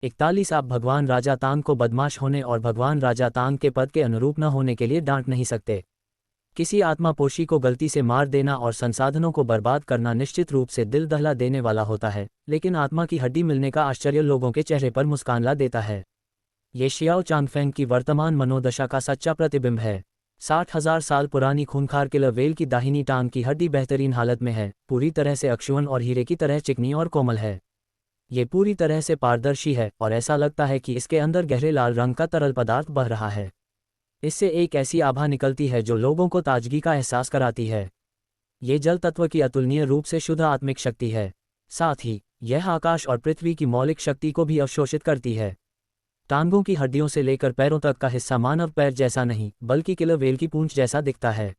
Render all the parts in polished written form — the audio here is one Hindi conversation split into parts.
41 आप भगवान राजा तांग को बदमाश होने और भगवान राजा तांग के पद के अनुरूप न होने के लिए डांट नहीं सकते। किसी आत्मापोशी को गलती से मार देना और संसाधनों को बर्बाद करना निश्चित रूप से दिल दहला देने वाला होता है, लेकिन आत्मा की हड्डी मिलने का आश्चर्य लोगों के चेहरे पर मुस्कान ला देता है। ये शियाओ चांगफेंग की वर्तमान मनोदशा का सच्चा प्रतिबिंब है। 60,000 साल पुरानी खूंखार किलर व्हेल की दाहिनी टांग की हड्डी बेहतरीन हालत में है, पूरी तरह से अक्षुवन और हीरे की तरह चिकनी और कोमल है। ये पूरी तरह से पारदर्शी है और ऐसा लगता है कि इसके अंदर गहरे लाल रंग का तरल पदार्थ बह रहा है। इससे एक ऐसी आभा निकलती है जो लोगों को ताजगी का एहसास कराती है। ये जल तत्व की अतुलनीय रूप से शुद्ध आत्मिक शक्ति है। साथ ही यह आकाश और पृथ्वी की मौलिक शक्ति को भी अवशोषित करती है। टांगों की हड्डियों से लेकर पैरों तक का हिस्सा मानव पैर जैसा नहीं बल्कि किलर व्हेल की पूंछ जैसा दिखता है।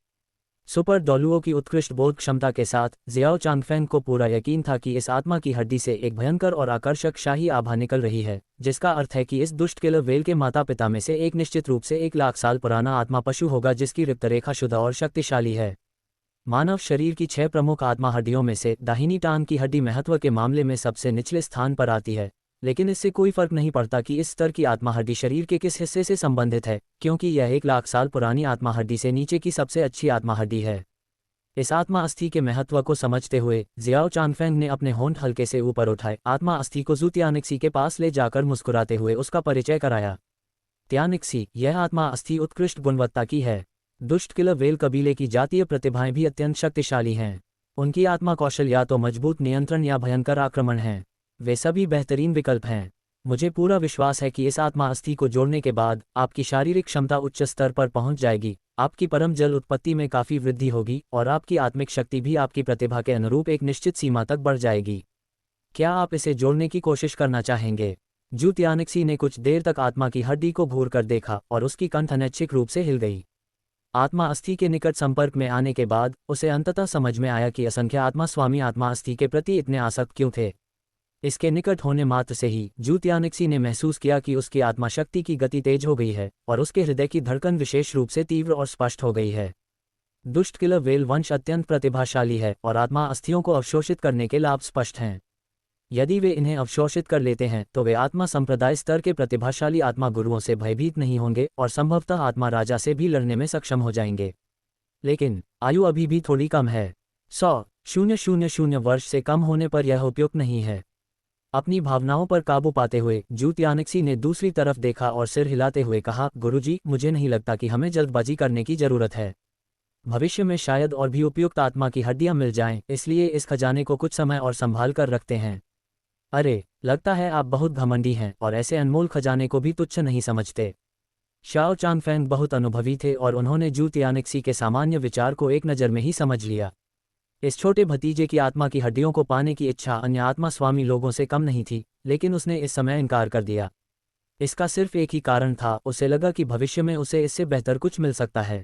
सुपर डोलुओं की उत्कृष्ट बोध क्षमता के साथ जियाओ चांगफेंग को पूरा यकीन था कि इस आत्मा की हड्डी से एक भयंकर और आकर्षक शाही आभा निकल रही है, जिसका अर्थ है कि इस दुष्ट किलर व्हेल के माता पिता में से एक निश्चित रूप से 1,00,000 साल पुराना आत्मा पशु होगा जिसकी रक्तरेखा शुद्ध और शक्तिशाली है। मानव शरीर की 6 प्रमुख आत्मा हड्डियों में से दाहिनी टांग की हड्डी महत्व के मामले में सबसे निचले स्थान पर आती है, लेकिन इससे कोई फर्क नहीं पड़ता कि इस स्तर की आत्मा हड्डी शरीर के किस हिस्से से संबंधित है, क्योंकि यह 1,00,000 साल पुरानी आत्मा हड्डी से नीचे की सबसे अच्छी आत्मा हड्डी है। इस आत्मा अस्थि के महत्व को समझते हुए जियाओ चांगफेंग ने अपने होंठ हल्के से ऊपर उठाए, आत्मा अस्थि को जू त्यानिक्सी के पास ले जाकर मुस्कुराते हुए उसका परिचय कराया। त्यानिक्सी, यह आत्मा अस्थि उत्कृष्ट गुणवत्ता की है। दुष्ट किलर व्हेल कबीले की जातीय प्रतिभाएं भी अत्यंत शक्तिशाली हैं। उनकी आत्मा कौशल या तो मजबूत नियंत्रण या भयंकर आक्रमण हैं। वे सभी बेहतरीन विकल्प हैं। मुझे पूरा विश्वास है कि इस आत्मा अस्थि को जोड़ने के बाद आपकी शारीरिक क्षमता उच्च स्तर पर पहुंच जाएगी, आपकी परम जल उत्पत्ति में काफ़ी वृद्धि होगी और आपकी आत्मिक शक्ति भी आपकी प्रतिभा के अनुरूप एक निश्चित सीमा तक बढ़ जाएगी। क्या आप इसे जोड़ने की कोशिश करना चाहेंगे? जू त्यानिक्सी ने कुछ देर तक आत्मा की हड्डी को घूर कर देखा और उसकी कंठ अनैच्छिक रूप से हिल गई। आत्मा अस्थि के निकट संपर्क में आने के बाद उसे अंततः समझ में आया कि असंख्य आत्मा स्वामी आत्मा अस्थि के प्रति इतने आसक्त क्यों थे। इसके निकट होने मात्र से ही जू त्यानिक्सी ने महसूस किया कि उसकी आत्मा शक्ति की गति तेज हो गई है और उसके हृदय की धड़कन विशेष रूप से तीव्र और स्पष्ट हो गई है। दुष्ट किलर व्हेल वंश अत्यंत प्रतिभाशाली है और आत्मा अस्थियों को अवशोषित करने के लाभ स्पष्ट हैं। यदि वे इन्हें अवशोषित कर लेते हैं तो वे आत्मा संप्रदाय स्तर के प्रतिभाशाली आत्मा गुरुओं से भयभीत नहीं होंगे और संभवतः आत्मा राजा से भी लड़ने में सक्षम हो जाएंगे। लेकिन आयु अभी भी थोड़ी कम है। 100,000 वर्ष से कम होने पर यह उपयुक्त नहीं है। अपनी भावनाओं पर काबू पाते हुए जू त्यानिक्सी ने दूसरी तरफ देखा और सिर हिलाते हुए कहा, गुरुजी, मुझे नहीं लगता कि हमें जल्दबाजी करने की जरूरत है। भविष्य में शायद और भी उपयुक्त आत्मा की हड्डियां मिल जाएं, इसलिए इस खजाने को कुछ समय और संभाल कर रखते हैं। अरे, लगता है आप बहुत घमंडी हैं और ऐसे अनमोल खजाने को भी तुच्छ नहीं समझते। शाओ चांगफेंग बहुत अनुभवी थे और उन्होंने जू त्यानिक्सी के सामान्य विचार को एक नज़र में ही समझ लिया। इस छोटे भतीजे की आत्मा की हड्डियों को पाने की इच्छा अन्य आत्मा स्वामी लोगों से कम नहीं थी, लेकिन उसने इस समय इनकार कर दिया। इसका सिर्फ एक ही कारण था, उसे लगा कि भविष्य में उसे इससे बेहतर कुछ मिल सकता है।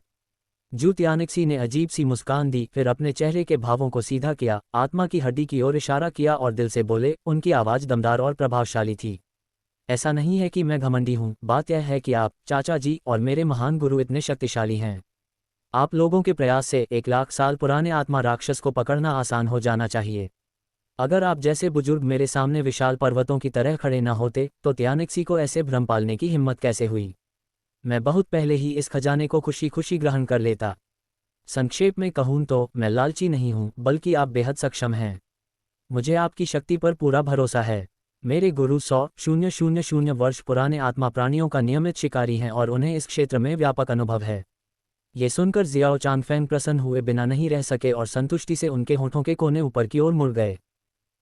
जू त्यानिक्सी ने अजीब सी मुस्कान दी, फिर अपने चेहरे के भावों को सीधा किया, आत्मा की हड्डी की ओर इशारा किया और दिल से बोले। उनकी आवाज़ दमदार और प्रभावशाली थी। ऐसा नहीं है कि मैं घमंडी हूँ, बात यह है कि आप, चाचा जी और मेरे महान गुरु इतने शक्तिशाली हैं। आप लोगों के प्रयास से 1,00,000 साल पुराने आत्मा राक्षस को पकड़ना आसान हो जाना चाहिए। अगर आप जैसे बुजुर्ग मेरे सामने विशाल पर्वतों की तरह खड़े न होते तो त्यानिक्सी को ऐसे भ्रम पालने की हिम्मत कैसे हुई। मैं बहुत पहले ही इस खजाने को खुशी खुशी ग्रहण कर लेता। संक्षेप में कहूँ तो मैं लालची नहीं हूँ, बल्कि आप बेहद सक्षम हैं। मुझे आपकी शक्ति पर पूरा भरोसा है। मेरे गुरु 100,000 वर्ष पुराने आत्मा प्राणियों का नियमित शिकारी हैं और उन्हें इस क्षेत्र में व्यापक अनुभव है। ये सुनकर जियाओ चांगफेंग प्रसन्न हुए बिना नहीं रह सके और संतुष्टि से उनके होठों के कोने ऊपर की ओर मुड़ गए।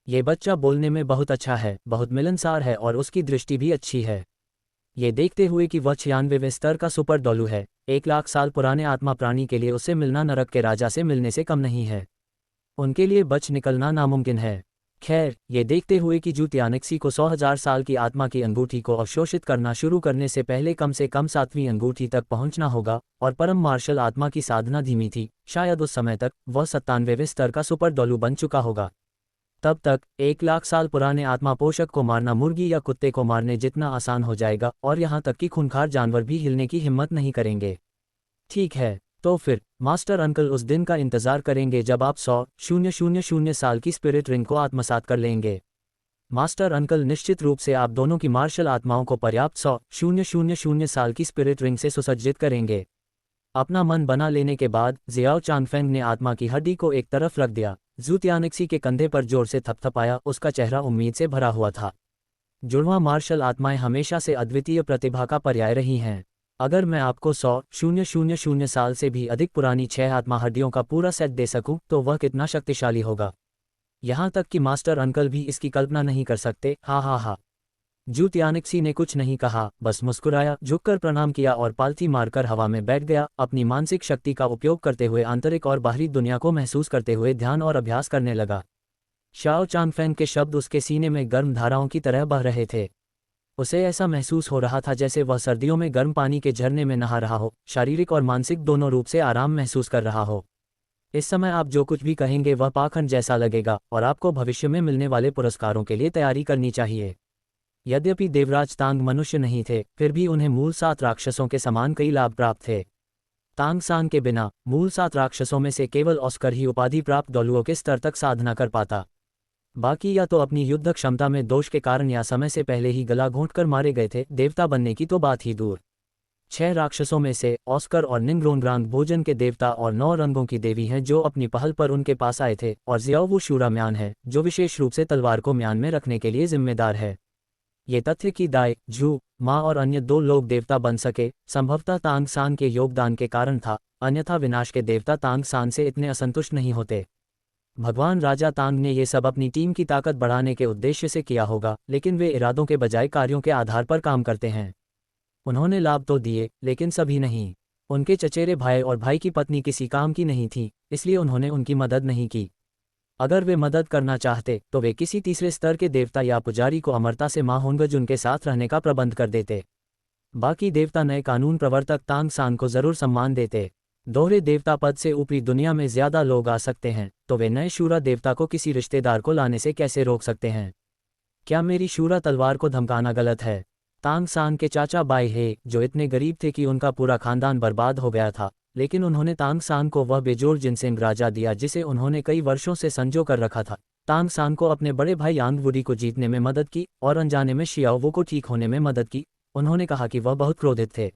ये बच्चा बोलने में बहुत अच्छा है, बहुत मिलनसार है और उसकी दृष्टि भी अच्छी है। ये देखते हुए कि वह 96वें स्तर का सुपर डोलू है, 1,00,000 साल पुराने आत्मा प्राणी के लिए उससे मिलना नरक के राजा से मिलने से कम नहीं है। उनके लिए बच निकलना नामुमकिन है। खैर, ये देखते हुए कि जू त्यानिक्सी को 100,000 साल की आत्मा की अंगूठी को अवशोषित करना शुरू करने से पहले कम से कम 7वीं अंगूठी तक पहुंचना होगा और परम मार्शल आत्मा की साधना धीमी थी, शायद उस समय तक वह 97वें स्तर का सुपर डोलू बन चुका होगा। तब तक 1,00,000 साल पुराने आत्मा पोषक को मारना मुर्गी या कुत्ते को मारने जितना आसान हो जाएगा और यहाँ तक कि खूंखार जानवर भी हिलने की हिम्मत नहीं करेंगे। ठीक है, तो फिर मास्टर अंकल उस दिन का इंतजार करेंगे जब आप 100,000 साल की स्पिरिट रिंग को आत्मसात कर लेंगे। मास्टर अंकल, निश्चित रूप से आप दोनों की मार्शल आत्माओं को पर्याप्त 100,000 साल की स्पिरिट रिंग से सुसज्जित करेंगे। अपना मन बना लेने के बाद जियाओ चांगफेंग ने आत्मा की हड्डी को एक तरफ रख दिया, जू तियानिक्सी के कंधे पर जोर से थपथपाया। उसका चेहरा उम्मीद से भरा हुआ था। जुड़वां मार्शल आत्माएं हमेशा से अद्वितीय प्रतिभा का पर्याय रही हैं। अगर मैं आपको 100,000 साल से भी अधिक पुरानी 6 आत्मा हड्डियों का पूरा सेट दे सकूं, तो वह कितना शक्तिशाली होगा। यहाँ तक कि मास्टर अंकल भी इसकी कल्पना नहीं कर सकते। हा हा हा। जू तियानिक्सी ने कुछ नहीं कहा, बस मुस्कुराया, झुककर प्रणाम किया और पालथी मारकर हवा में बैठ गया, अपनी मानसिक शक्ति का उपयोग करते हुए आंतरिक और बाहरी दुनिया को महसूस करते हुए ध्यान और अभ्यास करने लगा। शाओ चांगफेंग के शब्द उसके सीने में गर्म धाराओं की तरह बह रहे थे। उसे ऐसा महसूस हो रहा था जैसे वह सर्दियों में गर्म पानी के झरने में नहा रहा हो, शारीरिक और मानसिक दोनों रूप से आराम महसूस कर रहा हो। इस समय आप जो कुछ भी कहेंगे वह पाखंड जैसा लगेगा और आपको भविष्य में मिलने वाले पुरस्कारों के लिए तैयारी करनी चाहिए। यद्यपि देवराज तांग मनुष्य नहीं थे, फिर भी उन्हें मूल 7 राक्षसों के समान कई लाभ प्राप्त थे। तांग सान के बिना मूल 7 राक्षसों में से केवल ऑस्कर ही उपाधि प्राप्त डोलुओ के स्तर तक साधना कर पाता। बाकी या तो अपनी युद्ध क्षमता में दोष के कारण या समय से पहले ही गला घोंटकर मारे गए थे, देवता बनने की तो बात ही दूर। 6 राक्षसों में से ऑस्कर और निंग्रोनग्रांग भोजन के देवता और 9 रंगों की देवी हैं जो अपनी पहल पर उनके पास आए थे, और जियाओ वो शूरा म्यान है जो विशेष रूप से तलवार को म्यान में रखने के लिए जिम्मेदार है। ये तथ्य कि दाई, झू, माँ और अन्य 2 लोग देवता बन सके, संभवतः तांग सान के योगदान के कारण था, अन्यथा विनाश के देवता तांग सान से इतने असंतुष्ट नहीं होते। भगवान राजा तांग ने ये सब अपनी टीम की ताकत बढ़ाने के उद्देश्य से किया होगा, लेकिन वे इरादों के बजाय कार्यों के आधार पर काम करते हैं। उन्होंने लाभ तो दिए, लेकिन सभी नहीं। उनके चचेरे भाई और भाई की पत्नी किसी काम की नहीं थी, इसलिए उन्होंने उनकी मदद नहीं की। अगर वे मदद करना चाहते तो वे किसी तीसरे स्तर के देवता या पुजारी को अमरता से मा होंगजुन उनके साथ रहने का प्रबंध कर देते। बाकी देवता नए कानून प्रवर्तक तांग सान को जरूर सम्मान देते। दोहरे देवता पद से ऊपरी दुनिया में ज्यादा लोग आ सकते हैं, तो वे नए शूरा देवता को किसी रिश्तेदार को लाने से कैसे रोक सकते हैं? क्या मेरी शूरा तलवार को धमकाना गलत है? तांग सान के चाचा बाई हे, जो इतने गरीब थे कि उनका पूरा खानदान बर्बाद हो गया था, लेकिन उन्होंने तांग सान को वह बेजोड़ जिनसेंग राजा दिया जिसे उन्होंने कई वर्षों से संजो कर रखा था। तांग सान को अपने बड़े भाई यांगवुडी को जीतने में मदद की और अनजाने में शियाओवो को ठीक होने में मदद की। उन्होंने कहा कि वह बहुत क्रोधित थे।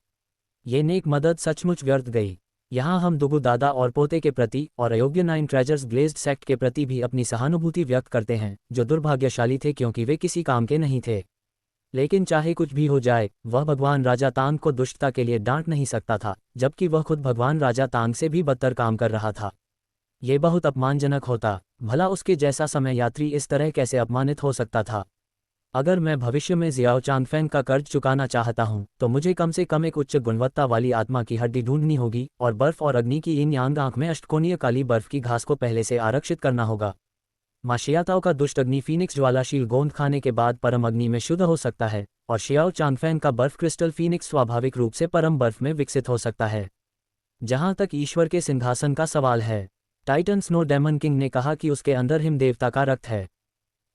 ये नेक मदद सचमुच व्यर्थ गई। यहाँ हम दुगु दादा और पोते के प्रति और अयोग्य 9 ट्रेजर्स ग्लेज्ड सेक्ट के प्रति भी अपनी सहानुभूति व्यक्त करते हैं, जो दुर्भाग्यशाली थे क्योंकि वे किसी काम के नहीं थे। लेकिन चाहे कुछ भी हो जाए, वह भगवान राजा तांग को दुष्टता के लिए डांट नहीं सकता था, जबकि वह खुद भगवान राजा तांग से भी बदतर काम कर रहा था। ये बहुत अपमानजनक होता। भला उसके जैसा समय यात्री इस तरह कैसे अपमानित हो सकता था? अगर मैं भविष्य में जियाओ चांगफेंग का कर्ज चुकाना चाहता हूं, तो मुझे कम से कम एक उच्च गुणवत्ता वाली आत्मा की हड्डी ढूंढनी होगी और बर्फ और अग्नि की इन यांग आंख में अष्टकोणीय काली बर्फ की घास को पहले से आरक्षित करना होगा। माशियाताओ का दुष्ट अग्नि फीनिक्स ज्वालाशील गोंद खाने के बाद परम अग्नि में शुद्ध हो सकता है, और शियाओ चांगफेंग का बर्फ क्रिस्टल फीनिक्स स्वाभाविक रूप से परम बर्फ में विकसित हो सकता है। जहां तक ईश्वर के सिंहासन का सवाल है, टाइटन स्नो डेमन किंग ने कहा कि उसके अंदर हिम देवता का रक्त है।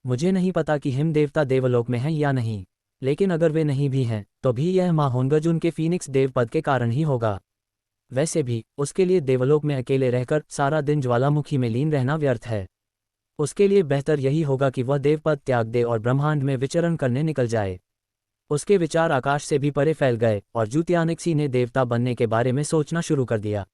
मुझे नहीं पता कि हिम देवता देवलोक में हैं या नहीं, लेकिन अगर वे नहीं भी हैं, तो भी यह मा होंगजुन के फीनिक्स देव पद के कारण ही होगा। वैसे भी उसके लिए देवलोक में अकेले रहकर सारा दिन ज्वालामुखी में लीन रहना व्यर्थ है। उसके लिए बेहतर यही होगा कि वह देवपद त्याग दे और ब्रह्मांड में विचरण करने निकल जाए। उसके विचार आकाश से भी परे फैल गए और जू तियानिक्सी ने देवता बनने के बारे में सोचना शुरू कर दिया।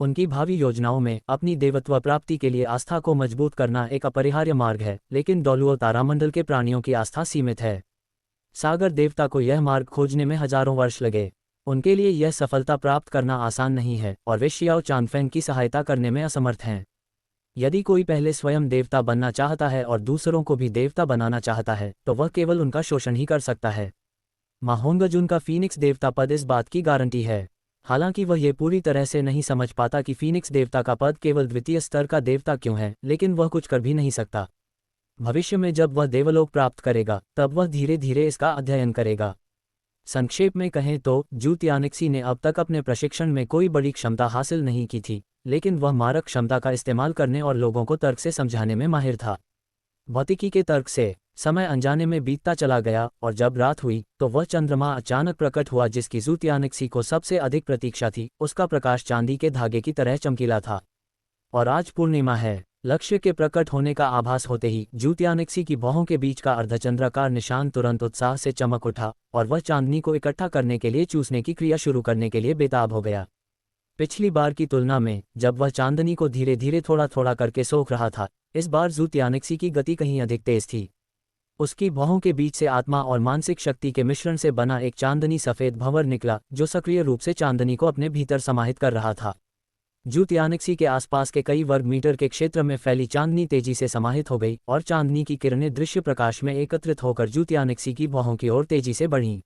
उनकी भावी योजनाओं में अपनी देवत्व प्राप्ति के लिए आस्था को मजबूत करना एक अपरिहार्य मार्ग है, लेकिन डोलुओ तारामंडल के प्राणियों की आस्था सीमित है। सागर देवता को यह मार्ग खोजने में हजारों वर्ष लगे। उनके लिए यह सफलता प्राप्त करना आसान नहीं है और वे शियाओ चांगफेंग की सहायता करने में असमर्थ हैं। यदि कोई पहले स्वयं देवता बनना चाहता है और दूसरों को भी देवता बनाना चाहता है, तो वह केवल उनका शोषण ही कर सकता है। मा होंगजुन का फीनिक्स देवता पद इस बात की गारंटी है। हालांकि वह ये पूरी तरह से नहीं समझ पाता कि फीनिक्स देवता का पद केवल द्वितीय स्तर का देवता क्यों है, लेकिन वह कुछ कर भी नहीं सकता। भविष्य में जब वह देवलोक प्राप्त करेगा, तब वह धीरे धीरे इसका अध्ययन करेगा। संक्षेप में कहें तो जू तियानिक्सी ने अब तक अपने प्रशिक्षण में कोई बड़ी क्षमता हासिल नहीं की थी, लेकिन वह मारक क्षमता का इस्तेमाल करने और लोगों को तर्क से समझाने में माहिर था। भौतिकी के तर्क से समय अनजाने में बीतता चला गया और जब रात हुई तो वह चंद्रमा अचानक प्रकट हुआ जिसकी जू तियानिक्सी को सबसे अधिक प्रतीक्षा थी। उसका प्रकाश चांदी के धागे की तरह चमकीला था। और आज पूर्णिमा है। लक्ष्य के प्रकट होने का आभास होते ही जू तियानिक्सी की भौहों के बीच का अर्धचंद्राकार निशान तुरंत उत्साह से चमक उठा और वह चांदनी को इकट्ठा करने के लिए चूसने की क्रिया शुरू करने के लिए बेताब हो गया। पिछली बार की तुलना में जब वह चांदनी को धीरे धीरे थोड़ा थोड़ा करके सोख रहा था, इस बार जू तियानिक्सी की गति कहीं अधिक तेज थी। उसकी भौहों के बीच से आत्मा और मानसिक शक्ति के मिश्रण से बना एक चांदनी सफ़ेद भंवर निकला जो सक्रिय रूप से चांदनी को अपने भीतर समाहित कर रहा था। जू तियानिक्सी के आसपास के कई वर्ग मीटर के क्षेत्र में फैली चांदनी तेजी से समाहित हो गई और चांदनी की किरणें दृश्य प्रकाश में एकत्रित होकर जू तियानिक्सी की भौहों की ओर तेजी से बढ़ीं।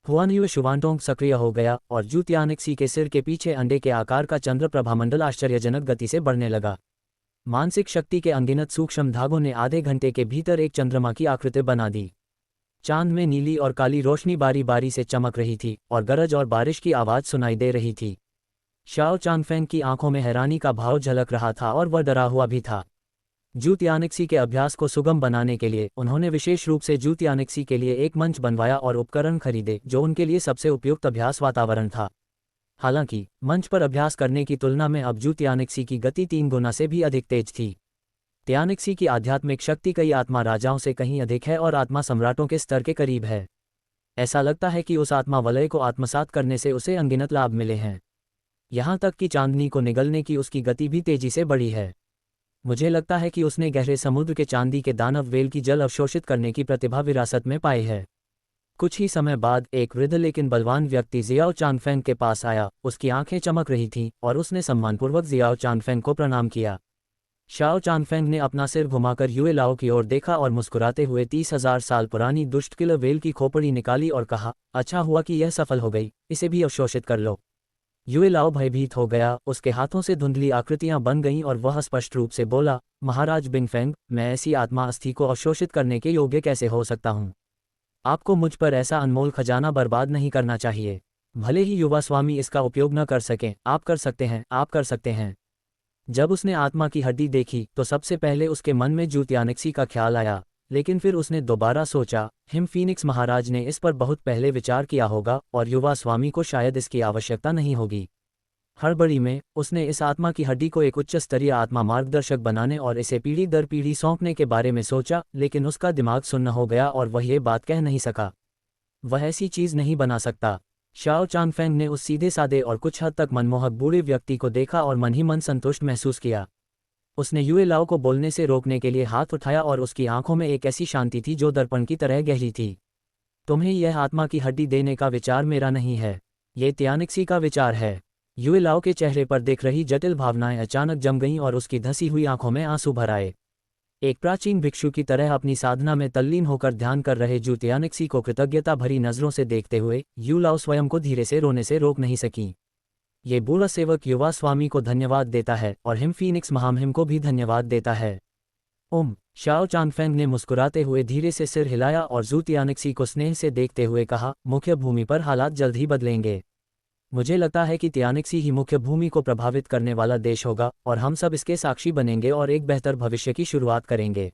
हुआनयू शुवानटोंग सक्रिय हो गया और जू तियानिक्सी के सिर के पीछे अंडे के आकार का चंद्र प्रभामंडल आश्चर्यजनक गति से बढ़ने लगा। मानसिक शक्ति के अनगिनत सूक्ष्म धागों ने आधे घंटे के भीतर एक चंद्रमा की आकृति बना दी। चांद में नीली और काली रोशनी बारी बारी से चमक रही थी और गरज और बारिश की आवाज़ सुनाई दे रही थी। शाओ चांगफेंग की आंखों में हैरानी का भाव झलक रहा था और वह डरा हुआ भी था। जू तियानिक्सी के अभ्यास को सुगम बनाने के लिए उन्होंने विशेष रूप से जू तियानिक्सी के लिए एक मंच बनवाया और उपकरण खरीदे जो उनके लिए सबसे उपयुक्त अभ्यास वातावरण था। हालांकि मंच पर अभ्यास करने की तुलना में अब जू तियानिक्सी की गति 3 गुना से भी अधिक तेज थी। तियानिक्सी की आध्यात्मिक शक्ति कई आत्मा राजाओं से कहीं अधिक है और आत्मा सम्राटों के स्तर के करीब है। ऐसा लगता है कि उस आत्मा वलय को आत्मसात करने से उसे अनगिनत लाभ मिले हैं। यहाँ तक कि चांदनी को निगलने की उसकी गति भी तेजी से बढ़ी है। मुझे लगता है कि उसने गहरे समुद्र के चांदी के दानव वेल की जल अवशोषित करने की प्रतिभा विरासत में पाई है। कुछ ही समय बाद एक वृद्ध लेकिन बलवान व्यक्ति जियाओ चांगफेंग के पास आया। उसकी आंखें चमक रही थीं और उसने सम्मानपूर्वक जियाओ चांगफेंग को प्रणाम किया। शाओ चांगफेंग ने अपना सिर घुमाकर युए लाओ की ओर देखा और मुस्कुराते हुए 30,000 साल पुरानी दुष्ट किलर वेल की खोपड़ी निकाली और कहा, अच्छा हुआ कि यह सफल हो गई, इसे भी अवशोषित कर लो। युए लाओ भयभीत हो गया, उसके हाथों से धुंधली आकृतियां बन गईं और वह स्पष्ट रूप से बोला, महाराज बिंगफेंग, मैं ऐसी आत्मा अस्थि को अवशोषित करने के योग्य कैसे हो सकता हूँ? आपको मुझ पर ऐसा अनमोल खजाना बर्बाद नहीं करना चाहिए। भले ही युवा स्वामी इसका उपयोग न कर सकें, आप कर सकते हैं, आप कर सकते हैं। जब उसने आत्मा की हड्डी देखी तो सबसे पहले उसके मन में जू तियानिक्सी का ख्याल आया, लेकिन फिर उसने दोबारा सोचा, हिम फीनिक्स महाराज ने इस पर बहुत पहले विचार किया होगा और युवा स्वामी को शायद इसकी आवश्यकता नहीं होगी। हड़बड़ी में उसने इस आत्मा की हड्डी को एक उच्च स्तरीय आत्मा मार्गदर्शक बनाने और इसे पीढ़ी दर पीढ़ी सौंपने के बारे में सोचा, लेकिन उसका दिमाग सुन्न हो गया और वह ये बात कह नहीं सका। वह ऐसी चीज़ नहीं बना सकता। शाओ चांगफेंग ने उस सीधे सादे और कुछ हद तक मनमोहक बूढ़े व्यक्ति को देखा और मन ही मन संतुष्ट महसूस किया। उसने युए लाओ को बोलने से रोकने के लिए हाथ उठाया और उसकी आंखों में एक ऐसी शांति थी जो दर्पण की तरह गहरी थी। तुम्हें यह आत्मा की हड्डी देने का विचार मेरा नहीं है, ये तियानिक्सी का विचार है। युए लाओ के चेहरे पर दिख रही जटिल भावनाएं अचानक जम गईं और उसकी धसी हुई आंखों में आंसू भर आए। एक प्राचीन भिक्षु की तरह अपनी साधना में तल्लीन होकर ध्यान कर रहे जू तियानिक्सी को कृतज्ञता भरी नजरों से देखते हुए यू लाओ स्वयं को धीरे से रोने से रोक नहीं सकी। ये बूढ़ा सेवक युवा स्वामी को धन्यवाद देता है और हिम फीनिक्स महामहिम को भी धन्यवाद देता है। शाओ चांगफेंग ने मुस्कुराते हुए धीरे से सिर हिलाया और जू तियानिक्सी को स्नेह से देखते हुए कहा, मुख्य भूमि पर हालात जल्द ही बदलेंगे। मुझे लगता है कि तियानिक्सी ही मुख्य भूमि को प्रभावित करने वाला देश होगा और हम सब इसके साक्षी बनेंगे और एक बेहतर भविष्य की शुरुआत करेंगे।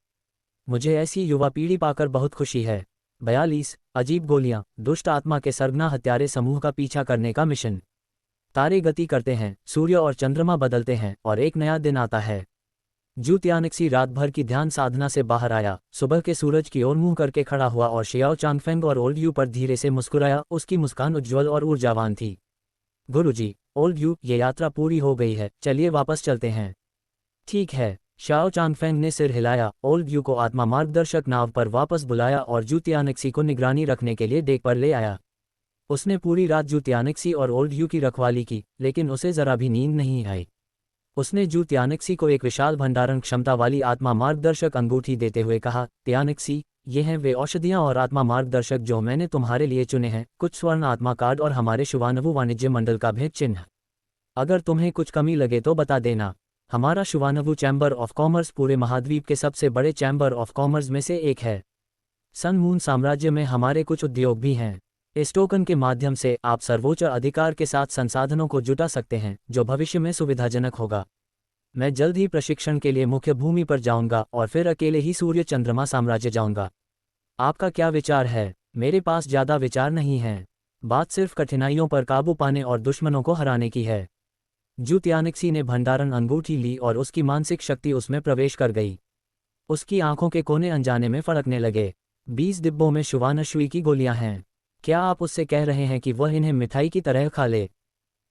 मुझे ऐसी युवा पीढ़ी पाकर बहुत खुशी है। 42 अजीब गोलियां, दुष्ट आत्मा के सरगना हत्यारे समूह का पीछा करने का मिशन। तारे गति करते हैं, सूर्य और चंद्रमा बदलते हैं और एक नया दिन आता है। जू तियानिक्सी रात भर की ध्यान साधना से बाहर आया, सुबह के सूरज की ओर मुंह करके खड़ा हुआ और शियाओ चांगफेंग और ओल्ड यू पर धीरे से मुस्कुराया। उसकी मुस्कान उज्ज्वल और ऊर्जावान थी। गुरुजी, ओल्ड यू, ये यात्रा पूरी हो गई है, चलिए वापस चलते हैं। ठीक है। शाओ चांगफेंग ने सिर हिलाया, ओल्ड यू को आत्मा मार्गदर्शक नाव पर वापस बुलाया और जू तियानिक्सी को निगरानी रखने के लिए डेक पर ले आया। उसने पूरी रात जू तियानिक्सी और ओल्ड यू की रखवाली की, लेकिन उसे जरा भी नींद नहीं आई। उसने जू तियानिक्सी को एक विशाल भंडारण क्षमता वाली आत्मा मार्गदर्शक अंगूठी देते हुए कहा, तियानिक्सी, ये हैं वे औषधियाँ और आत्मा मार्गदर्शक जो मैंने तुम्हारे लिए चुने हैं, कुछ स्वर्ण आत्मा कार्ड और हमारे शुवानवु वाणिज्य मंडल का भेद चिन्ह। अगर तुम्हें कुछ कमी लगे तो बता देना। हमारा शुवानवु चैम्बर ऑफ कॉमर्स पूरे महाद्वीप के सबसे बड़े चैम्बर ऑफ कॉमर्स में से एक है। सन मून साम्राज्य में हमारे कुछ उद्योग भी हैं। इस टोकन के माध्यम से आप सर्वोच्च अधिकार के साथ संसाधनों को जुटा सकते हैं जो भविष्य में सुविधाजनक होगा। मैं जल्द ही प्रशिक्षण के लिए मुख्य भूमि पर जाऊंगा और फिर अकेले ही सूर्य चंद्रमा साम्राज्य जाऊंगा। आपका क्या विचार है? मेरे पास ज़्यादा विचार नहीं है। बात सिर्फ कठिनाइयों पर काबू पाने और दुश्मनों को हराने की है। जू त्यानिक्सी ने भंडारण अंगूठी ली और उसकी मानसिक शक्ति उसमें प्रवेश कर गई। उसकी आंखों के कोने अनजाने में फड़कने लगे। 20 डिब्बों में शुवानशुई की गोलियां हैं। क्या आप उससे कह रहे हैं कि वह इन्हें मिठाई की तरह खा ले?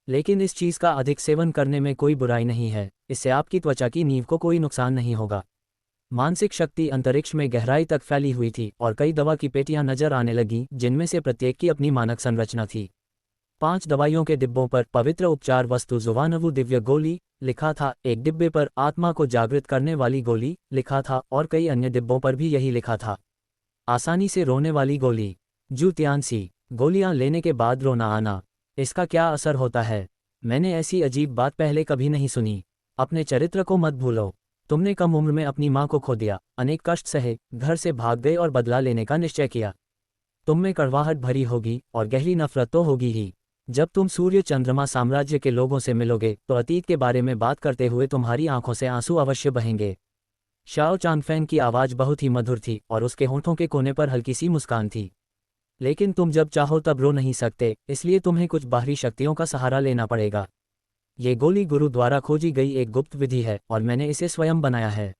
लेकिन इस चीज़ का अधिक सेवन करने में कोई बुराई नहीं है, इससे आपकी त्वचा की नींव को कोई नुकसान नहीं होगा। मानसिक शक्ति अंतरिक्ष में गहराई तक फैली हुई थी और कई दवा की पेटियां नजर आने लगीं, जिनमें से प्रत्येक की अपनी मानक संरचना थी। 5 दवाइयों के डिब्बों पर पवित्र उपचार वस्तु जुवानवु दिव्य गोली लिखा था, एक डिब्बे पर आत्मा को जागृत करने वाली गोली लिखा था और कई अन्य डिब्बों पर भी यही लिखा था, आसानी से रोने वाली गोली। जू त्यानसी, गोलियां लेने के बाद रोना आना, इसका क्या असर होता है? मैंने ऐसी अजीब बात पहले कभी नहीं सुनी। अपने चरित्र को मत भूलो। तुमने कम उम्र में अपनी माँ को खो दिया, अनेक कष्ट सहे, घर से भाग गए और बदला लेने का निश्चय किया। तुम में कड़वाहट भरी होगी और गहरी नफरत तो होगी ही। जब तुम सूर्य चंद्रमा साम्राज्य के लोगों से मिलोगे तो अतीत के बारे में बात करते हुए तुम्हारी आंखों से आंसू अवश्य बहेंगे। शाओ चांगफेंग की आवाज़ बहुत ही मधुर थी और उसके होंठों के कोने पर हल्की सी मुस्कान थी। लेकिन तुम जब चाहो तब रो नहीं सकते, इसलिए तुम्हें कुछ बाहरी शक्तियों का सहारा लेना पड़ेगा। ये गोली गुरु द्वारा खोजी गई एक गुप्त विधि है और मैंने इसे स्वयं बनाया है।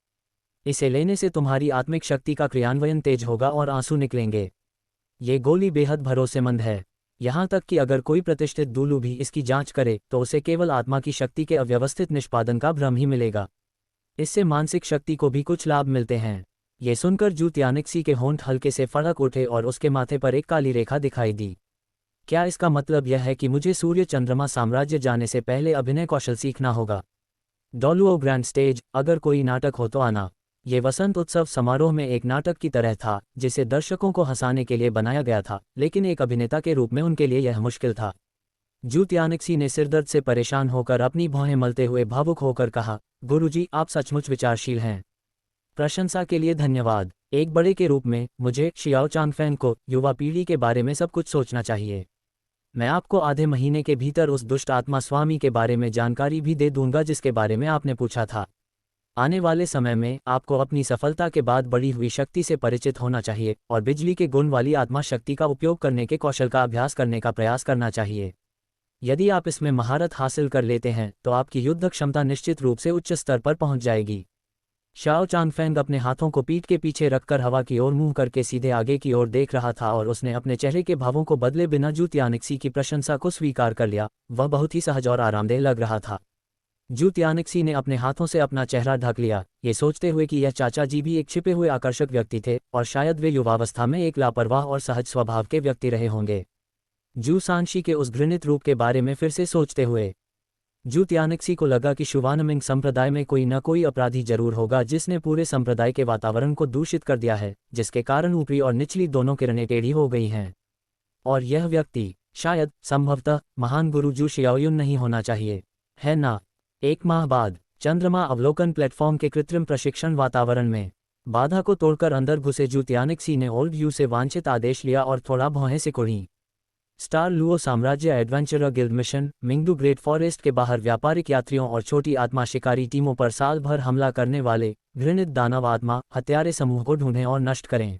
इसे लेने से तुम्हारी आत्मिक शक्ति का क्रियान्वयन तेज होगा और आंसू निकलेंगे। ये गोली बेहद भरोसेमंद है, यहाँ तक कि अगर कोई प्रतिष्ठित दूलू भी इसकी जांच करे तो उसे केवल आत्मा की शक्ति के अव्यवस्थित निष्पादन का भ्रम ही मिलेगा। इससे मानसिक शक्ति को भी कुछ लाभ मिलते हैं। ये सुनकर जू त्यानिक्सी के होंठ हल्के से फड़क उठे और उसके माथे पर एक काली रेखा दिखाई दी। क्या इसका मतलब यह है कि मुझे सूर्य चंद्रमा साम्राज्य जाने से पहले अभिनय कौशल सीखना होगा? डॉलुओ ग्रैंड स्टेज, अगर कोई नाटक हो तो आना। ये वसंत उत्सव समारोह में एक नाटक की तरह था जिसे दर्शकों को हंसाने के लिए बनाया गया था, लेकिन एक अभिनेता के रूप में उनके लिए यह मुश्किल था। जू त्यानिक्सी ने सिरदर्द से परेशान होकर अपनी भौहें मलते हुए भावुक होकर कहा, गुरुजी, आप सचमुच विचारशील हैं। प्रशंसा के लिए धन्यवाद। एक बड़े के रूप में मुझे, शियाओ चांगफेंग को, युवा पीढ़ी के बारे में सब कुछ सोचना चाहिए। मैं आपको आधे महीने के भीतर उस दुष्ट आत्मा स्वामी के बारे में जानकारी भी दे दूंगा जिसके बारे में आपने पूछा था। आने वाले समय में आपको अपनी सफलता के बाद बढ़ी हुई शक्ति से परिचित होना चाहिए और बिजली के गुण वाली आत्मा शक्ति का उपयोग करने के कौशल का अभ्यास करने का प्रयास करना चाहिए। यदि आप इसमें महारत हासिल कर लेते हैं तो आपकी युद्ध क्षमता निश्चित रूप से उच्च स्तर पर पहुंच जाएगी। शाओ चांगफेंग अपने हाथों को पीठ के पीछे रखकर हवा की ओर मुंह करके सीधे आगे की ओर देख रहा था और उसने अपने चेहरे के भावों को बदले बिना जू त्यानिक्सी की प्रशंसा को स्वीकार कर लिया। वह बहुत ही सहज और आरामदेह लग रहा था। जू त्यानिक्सी ने अपने हाथों से अपना चेहरा ढक लिया, ये सोचते हुए कि यह चाचा जी भी एक छिपे हुए आकर्षक व्यक्ति थे और शायद वे युवावस्था में एक लापरवाह और सहज स्वभाव के व्यक्ति रहे होंगे। जू सांशी के उस घृणित रूप के बारे में फिर से सोचते हुए जू त्यानिक्सी को लगा कि शुवानमिंग संप्रदाय में कोई न कोई अपराधी जरूर होगा जिसने पूरे संप्रदाय के वातावरण को दूषित कर दिया है, जिसके कारण ऊपरी और निचली दोनों किरणें टेढ़ी हो गई हैं। और यह व्यक्ति शायद, संभवतः, महान गुरु जू शियाओयुन नहीं होना चाहिए, है ना? 1 माह बाद चंद्रमा अवलोकन प्लेटफॉर्म के कृत्रिम प्रशिक्षण वातावरण में बाधा को तोड़कर अंदर घुसे जू त्यानिक्सी ने ओल्ड व्यू से वांछित आदेश लिया और थोड़ा भौहें सिकुड़ी। स्टार लुओ साम्राज्य adventurer guild mission Mingdu great forest के बाहर व्यापारिक यात्रियों और छोटी आत्मा शिकारी टीमों पर साल भर हमला करने वाले घृणित दानव आत्मा हत्यारे समूह को ढूंढें और नष्ट करें।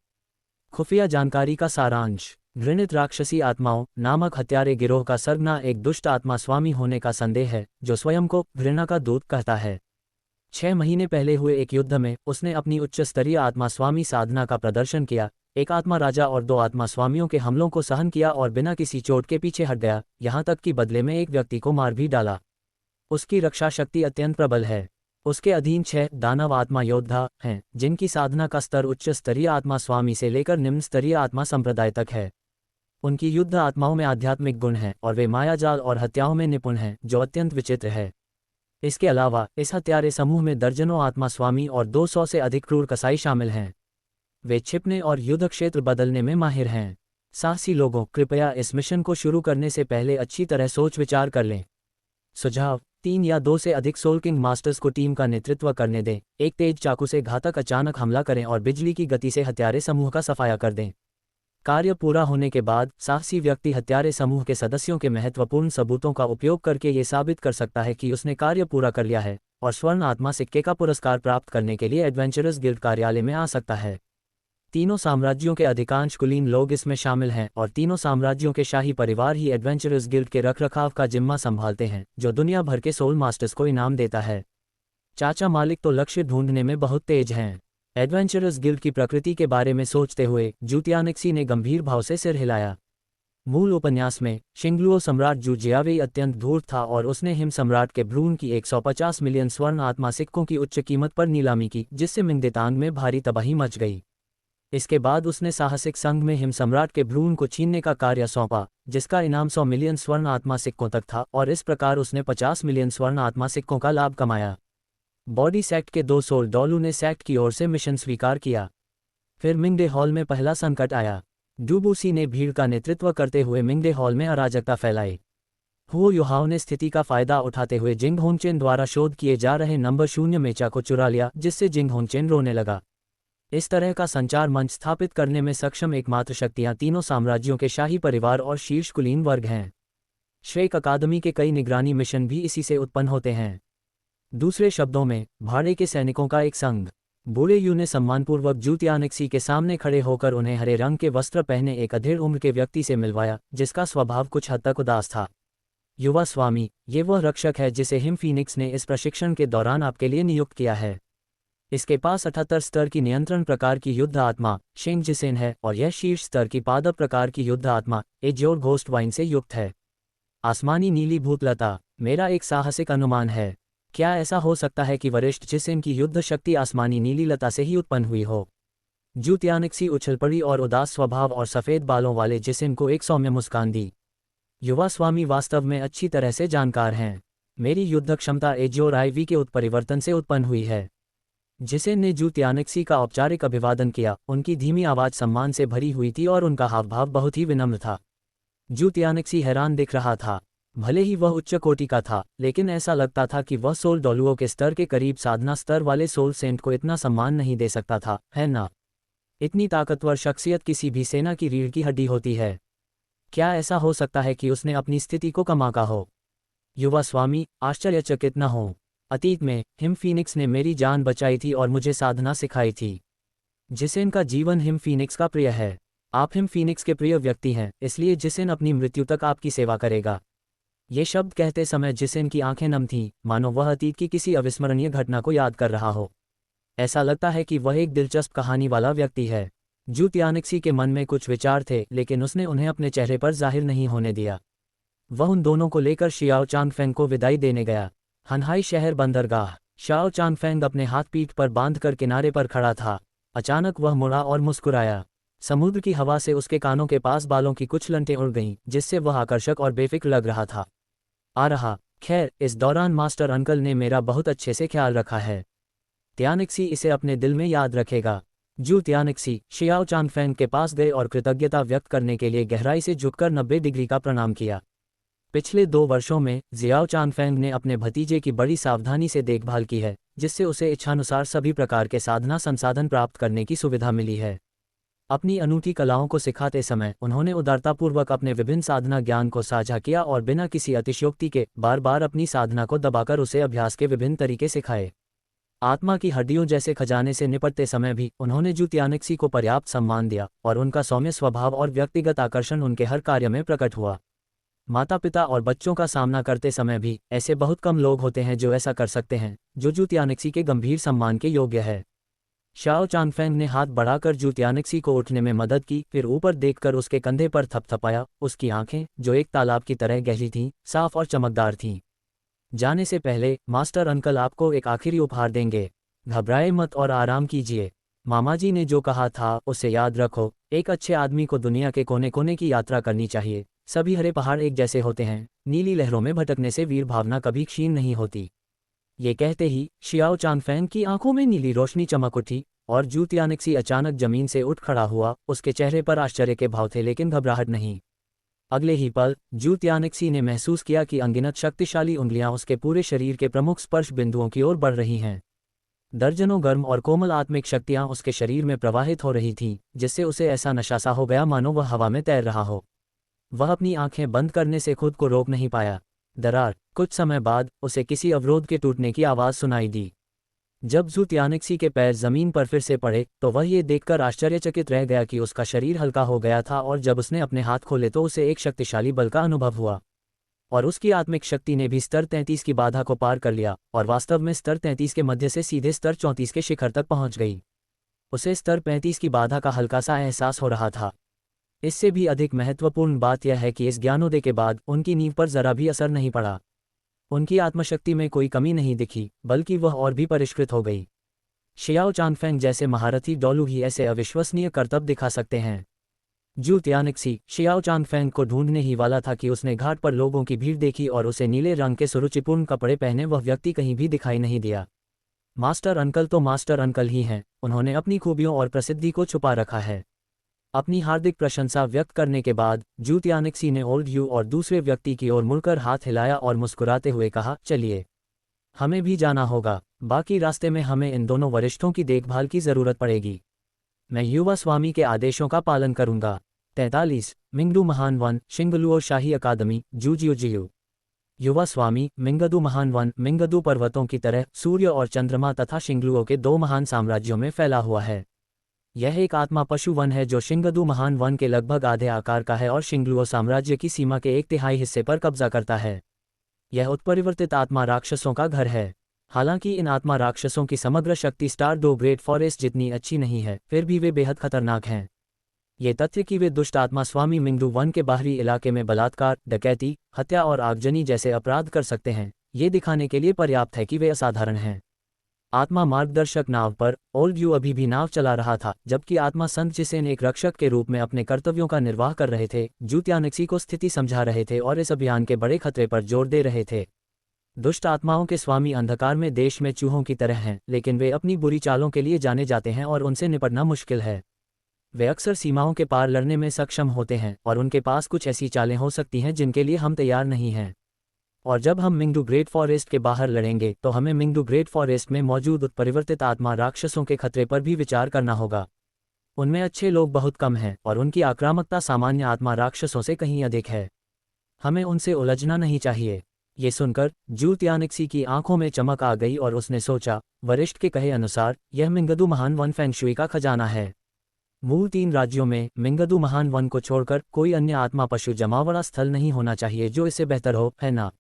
खुफिया जानकारी का सारांश। घृणित राक्षसी आत्माओं नामक हत्यारे गिरोह का सरगना एक दुष्ट आत्मा स्वामी होने का संदेह है जो स्वयं को घृणा का दूत कहता है। 6 महीने पहले हुए एक युद्ध में उसने अपनी उच्च स्तरीय आत्मा स्वामी साधना का प्रदर्शन किया। एक आत्मा राजा और 2 आत्मा स्वामियों के हमलों को सहन किया और बिना किसी चोट के पीछे हट गया, यहाँ तक कि बदले में एक व्यक्ति को मार भी डाला। उसकी रक्षा शक्ति अत्यंत प्रबल है। उसके अधीन 6 दानव आत्मा योद्धा हैं जिनकी साधना का स्तर उच्च स्तरीय आत्मा स्वामी से लेकर निम्न स्तरीय आत्मा संप्रदाय तक है। उनकी युद्ध आत्माओं में आध्यात्मिक गुण हैं और वे मायाजाल और हत्याओं में निपुण हैं, जो अत्यंत विचित्र है। इसके अलावा इस हत्यारे समूह में दर्जनों आत्मा स्वामी और 200 से अधिक क्रूर कसाई शामिल हैं। वे छिपने और युद्ध क्षेत्र बदलने में माहिर हैं। साहसी लोगों, कृपया इस मिशन को शुरू करने से पहले अच्छी तरह सोच विचार कर लें। सुझाव: 3 या 2 से अधिक सोल किंग मास्टर्स को टीम का नेतृत्व करने दें। एक तेज चाकू से घातक अचानक हमला करें और बिजली की गति से हत्यारे समूह का सफाया कर दें। कार्य पूरा होने के बाद साहसी व्यक्ति हत्यारे समूह के सदस्यों के महत्वपूर्ण सबूतों का उपयोग करके ये साबित कर सकता है कि उसने कार्य पूरा कर लिया है और स्वर्ण आत्मा सिक्के का पुरस्कार प्राप्त करने के लिए एडवेंचरर्स गिल्ड कार्यालय में आ सकता है। तीनों साम्राज्यों के अधिकांश कुलीन लोग इसमें शामिल हैं और तीनों साम्राज्यों के शाही परिवार ही एडवेंचरर्स गिल्ड के रखरखाव का जिम्मा संभालते हैं, जो दुनिया भर के सोल मास्टर्स को इनाम देता है। चाचा मालिक तो लक्ष्य ढूंढने में बहुत तेज हैं। एडवेंचरर्स गिल्ड की प्रकृति के बारे में सोचते हुए जूतियानिक्सी ने गंभीर भाव से सिर हिलाया। मूल उपन्यास में शिंगलुओ सम्राट जू जियावेई अत्यंत धूर्त था और उसने हिम सम्राट के भ्रूण की 150 मिलियन स्वर्ण आत्मा सिक्कों की उच्च कीमत पर नीलामी की, जिससे मिंगदेतांग में भारी तबाही मच गई। इसके बाद उसने साहसिक संघ में हिम सम्राट के भ्रूण को छीनने का कार्य सौंपा, जिसका इनाम 100 मिलियन स्वर्ण आत्मा सिक्कों तक था, और इस प्रकार उसने 50 मिलियन स्वर्ण आत्मा सिक्कों का लाभ कमाया। बॉडी सेक्ट के 2 सोल डॉलू ने सेक्ट की ओर से मिशन स्वीकार किया। फिर मिंगडे हॉल में पहला संकट आया। डुबूसी ने भीड़ का नेतृत्व करते हुए मिंगडे हॉल में अराजकता फैलाई। हुओ युहाओ ने स्थिति का फायदा उठाते हुए जिंग होंगचेन द्वारा शोध किए जा रहे नंबर 0 मेचा को चुरा लिया, जिससे जिंग होंगचेन रोने लगा। इस तरह का संचार मंच स्थापित करने में सक्षम एकमात्र शक्तियां तीनों साम्राज्यों के शाही परिवार और शीर्ष कुलीन वर्ग हैं। श्रेक अकादमी के कई निगरानी मिशन भी इसी से उत्पन्न होते हैं। दूसरे शब्दों में, भाड़े के सैनिकों का एक संघ। बूढ़े यू ने सम्मानपूर्वक जूतियानिक्सी के सामने खड़े होकर उन्हें हरे रंग के वस्त्र पहने एक अधेड़ उम्र के व्यक्ति से मिलवाया, जिसका स्वभाव कुछ हद तक उदास था। युवा स्वामी, ये वह रक्षक है जिसे हिम फीनिक्स ने इस प्रशिक्षण के दौरान आपके लिए नियुक्त किया है। इसके पास 78 स्तर की नियंत्रण प्रकार की युद्ध आत्मा शेंग जिसेन है और यह शीर्ष स्तर की पादप प्रकार की युद्ध आत्मा एज्योर घोस्ट वाइन से युक्त है। आसमानी नीली भूतलता, मेरा एक साहसिक अनुमान है। क्या ऐसा हो सकता है कि वरिष्ठ जिसेन की युद्ध शक्ति आसमानी नीली लता से ही उत्पन्न हुई हो? जूतियानिक्सी उछल पड़ी और उदास स्वभाव और सफ़ेद बालों वाले जिसेन को एक सौम्य मुस्कान दी। युवा स्वामी वास्तव में अच्छी तरह से जानकार हैं। मेरी युद्ध क्षमता एज्योर आईवी के उत्परिवर्तन से उत्पन्न हुई है। जिसेन ने जूतियानिक्सी का औपचारिक अभिवादन किया। उनकी धीमी आवाज़ सम्मान से भरी हुई थी और उनका हावभाव बहुत ही विनम्र था। जूतियानिक्सी हैरान दिख रहा था। भले ही वह उच्च कोटि का था, लेकिन ऐसा लगता था कि वह सोल डॉलुओं के स्तर के करीब साधना स्तर वाले सोल सेंट को इतना सम्मान नहीं दे सकता था, है ना? इतनी ताकतवर शख्सियत किसी भी सेना की रीढ़ की हड्डी होती है। क्या ऐसा हो सकता है कि उसने अपनी स्थिति को कमा का हो? युवा स्वामी, आश्चर्यचकित न हो। अतीत में हिम फीनिक्स ने मेरी जान बचाई थी और मुझे साधना सिखाई थी। जिसेन का जीवन हिम फीनिक्स का प्रिय है। आप हिम फीनिक्स के प्रिय व्यक्ति हैं, इसलिए जिसेन अपनी मृत्यु तक आपकी सेवा करेगा। ये शब्द कहते समय जिसेन की आंखें नम थीं, मानो वह अतीत की किसी अविस्मरणीय घटना को याद कर रहा हो। ऐसा लगता है कि वह एक दिलचस्प कहानी वाला व्यक्ति है। जूतियानिक्सी के मन में कुछ विचार थे, लेकिन उसने उन्हें अपने चेहरे पर जाहिर नहीं होने दिया। वह उन दोनों को लेकर शियाओ चांगफेंग को विदाई देने गया। हनहाई शहर बंदरगाह। शाओ चांगफेंग अपने हाथ पीठ पर बांधकर किनारे पर खड़ा था। अचानक वह मुड़ा और मुस्कुराया। समुद्र की हवा से उसके कानों के पास बालों की कुछ लंटें उड़ गईं, जिससे वह आकर्षक और बेफिक्र लग रहा था। आ रहा, खैर, इस दौरान मास्टर अंकल ने मेरा बहुत अच्छे से ख्याल रखा है। त्यानिक्सी इसे अपने दिल में याद रखेगा। जू त्यानिक्सी शियाओ चांगफेंग के पास गए और कृतज्ञता व्यक्त करने के लिए गहराई से झुककर 90 डिग्री का प्रणाम किया। पिछले 2 वर्षों में जियाओ चांगफेंग ने अपने भतीजे की बड़ी सावधानी से देखभाल की है, जिससे उसे इच्छानुसार सभी प्रकार के साधना संसाधन प्राप्त करने की सुविधा मिली है। अपनी अनूठी कलाओं को सिखाते समय उन्होंने उदारतापूर्वक अपने विभिन्न साधना ज्ञान को साझा किया और बिना किसी अतिशयोक्ति के बार बार अपनी साधना को दबाकर उसे अभ्यास के विभिन्न तरीके सिखाए। आत्मा की हड्डियों जैसे खजाने से निपटते समय भी उन्होंने जू त्यानिक्सी को पर्याप्त सम्मान दिया और उनका सौम्य स्वभाव और व्यक्तिगत आकर्षण उनके हर कार्य में प्रकट हुआ। माता पिता और बच्चों का सामना करते समय भी ऐसे बहुत कम लोग होते हैं जो ऐसा कर सकते हैं, जो जू त्यानिक्सी के गंभीर सम्मान के योग्य है। शाओ चांगफेंग ने हाथ बढ़ाकर जू त्यानिक्सी को उठने में मदद की, फिर ऊपर देखकर उसके कंधे पर थपथपाया। उसकी आंखें, जो एक तालाब की तरह गहरी थीं, साफ और चमकदार थीं। जाने से पहले मास्टर अंकल आपको एक आखिरी उपहार देंगे। घबराए मत और आराम कीजिए। मामा जी ने जो कहा था उसे याद रखो। एक अच्छे आदमी को दुनिया के कोने कोने की यात्रा करनी चाहिए। सभी हरे पहाड़ एक जैसे होते हैं। नीली लहरों में भटकने से वीर भावना कभी क्षीण नहीं होती। ये कहते ही शियाओ चांगफेंग की आंखों में नीली रोशनी चमक उठी और जू त्यानिक्सी अचानक जमीन से उठ खड़ा हुआ। उसके चेहरे पर आश्चर्य के भाव थे, लेकिन घबराहट नहीं। अगले ही पल जू त्यानिक्सी ने महसूस किया कि अनगिनत शक्तिशाली उंगलियां उसके पूरे शरीर के प्रमुख स्पर्श बिंदुओं की ओर बढ़ रही हैं। दर्जनों गर्म और कोमल आत्मिक शक्तियां उसके शरीर में प्रवाहित हो रही थीं, जिससे उसे ऐसा नशा सा हो गया मानो वह हवा में तैर रहा हो। वह अपनी आंखें बंद करने से खुद को रोक नहीं पाया। दरार। कुछ समय बाद उसे किसी अवरोध के टूटने की आवाज़ सुनाई दी। जब जू त्यानिक्सी के पैर जमीन पर फिर से पड़े तो वह ये देखकर आश्चर्यचकित रह गया कि उसका शरीर हल्का हो गया था, और जब उसने अपने हाथ खोले तो उसे एक शक्तिशाली बल का अनुभव हुआ और उसकी आत्मिक शक्ति ने भी स्तर 33 की बाधा को पार कर लिया और वास्तव में स्तर 33 के मध्य से सीधे स्तर 34 के शिखर तक पहुंच गई। उसे स्तर 35 की बाधा का हल्का सा एहसास हो रहा था। इससे भी अधिक महत्वपूर्ण बात यह है कि इस ज्ञानोदय के बाद उनकी नींव पर जरा भी असर नहीं पड़ा। उनकी आत्मशक्ति में कोई कमी नहीं दिखी, बल्कि वह और भी परिष्कृत हो गई। शियाओ चांगफेंग जैसे महारथी डोलू ही ऐसे अविश्वसनीय करतब दिखा सकते हैं। जू त्यानिक्सी शियाओ चांगफेंग को ढूंढने ही वाला था कि उसने घाट पर लोगों की भीड़ देखी और उसे नीले रंग के सुरुचिपूर्ण कपड़े पहने वह व्यक्ति कहीं भी दिखाई नहीं दिया। मास्टर अंकल तो मास्टर अंकल ही हैं, उन्होंने अपनी खूबियों और प्रसिद्धि को छुपा रखा है। अपनी हार्दिक प्रशंसा व्यक्त करने के बाद जू त्यानिक्सी ने ओल्ड यू और दूसरे व्यक्ति की ओर मुड़कर हाथ हिलाया और मुस्कुराते हुए कहा, चलिए, हमें भी जाना होगा। बाकी रास्ते में हमें इन दोनों वरिष्ठों की देखभाल की जरूरत पड़ेगी। मैं युवा स्वामी के आदेशों का पालन करूंगा। 43 मिंगडू महान वन शिंगलुओ शाही अकादमी जूजियो। युवा स्वामी मिंगदू महान वन मिंगदू पर्वतों की तरह सूर्य और चंद्रमा तथा शिंगलुओ के दो महान साम्राज्यों में फैला हुआ है। यह एक आत्मा पशु वन है जो शिंगदू महान वन के लगभग आधे आकार का है और शिंगलुओ साम्राज्य की सीमा के 1/3 हिस्से पर कब्जा करता है। यह उत्परिवर्तित आत्मा राक्षसों का घर है। हालांकि इन आत्मा राक्षसों की समग्र शक्ति स्टार दो ग्रेट फॉरेस्ट जितनी अच्छी नहीं है, फिर भी वे बेहद खतरनाक हैं। ये तथ्य कि वे दुष्ट आत्मा स्वामी मिंगडू वन के बाहरी इलाके में बलात्कार, डकैती, हत्या और आगजनी जैसे अपराध कर सकते हैं, ये दिखाने के लिए पर्याप्त है कि वे असाधारण हैं। आत्मा मार्गदर्शक नाव पर ओल्ड यू अभी भी नाव चला रहा था, जबकि आत्मा संत जिसेन एक रक्षक के रूप में अपने कर्तव्यों का निर्वाह कर रहे थे, जू त्यानिक्सी को स्थिति समझा रहे थे और इस अभियान के बड़े खतरे पर जोर दे रहे थे। दुष्ट आत्माओं के स्वामी अंधकार में देश में चूहों की तरह हैं, लेकिन वे अपनी बुरी चालों के लिए जाने जाते हैं और उनसे निपटना मुश्किल है। वे अक्सर सीमाओं के पार लड़ने में सक्षम होते हैं और उनके पास कुछ ऐसी चालें हो सकती हैं जिनके लिए हम तैयार नहीं हैं। और जब हम मिंगडू ग्रेट फॉरेस्ट के बाहर लड़ेंगे तो हमें मिंगडू ग्रेट फॉरेस्ट में मौजूद उत्परिवर्तित आत्मा राक्षसों के खतरे पर भी विचार करना होगा। उनमें अच्छे लोग बहुत कम हैं और उनकी आक्रामकता सामान्य आत्मा राक्षसों से कहीं अधिक है। हमें उनसे उलझना नहीं चाहिए। ये सुनकर जू त्यानिक्सी की आंखों में चमक आ गई और उसने सोचा, वरिष्ठ के कहे अनुसार यह मिंगदू महान वन फेंगशुई का खजाना है। मूल 3 राज्यों में मिंगदू महान वन को छोड़कर कोई अन्य आत्मा पशु जमावड़ा स्थल नहीं होना चाहिए जो इससे बेहतर हो, है ना?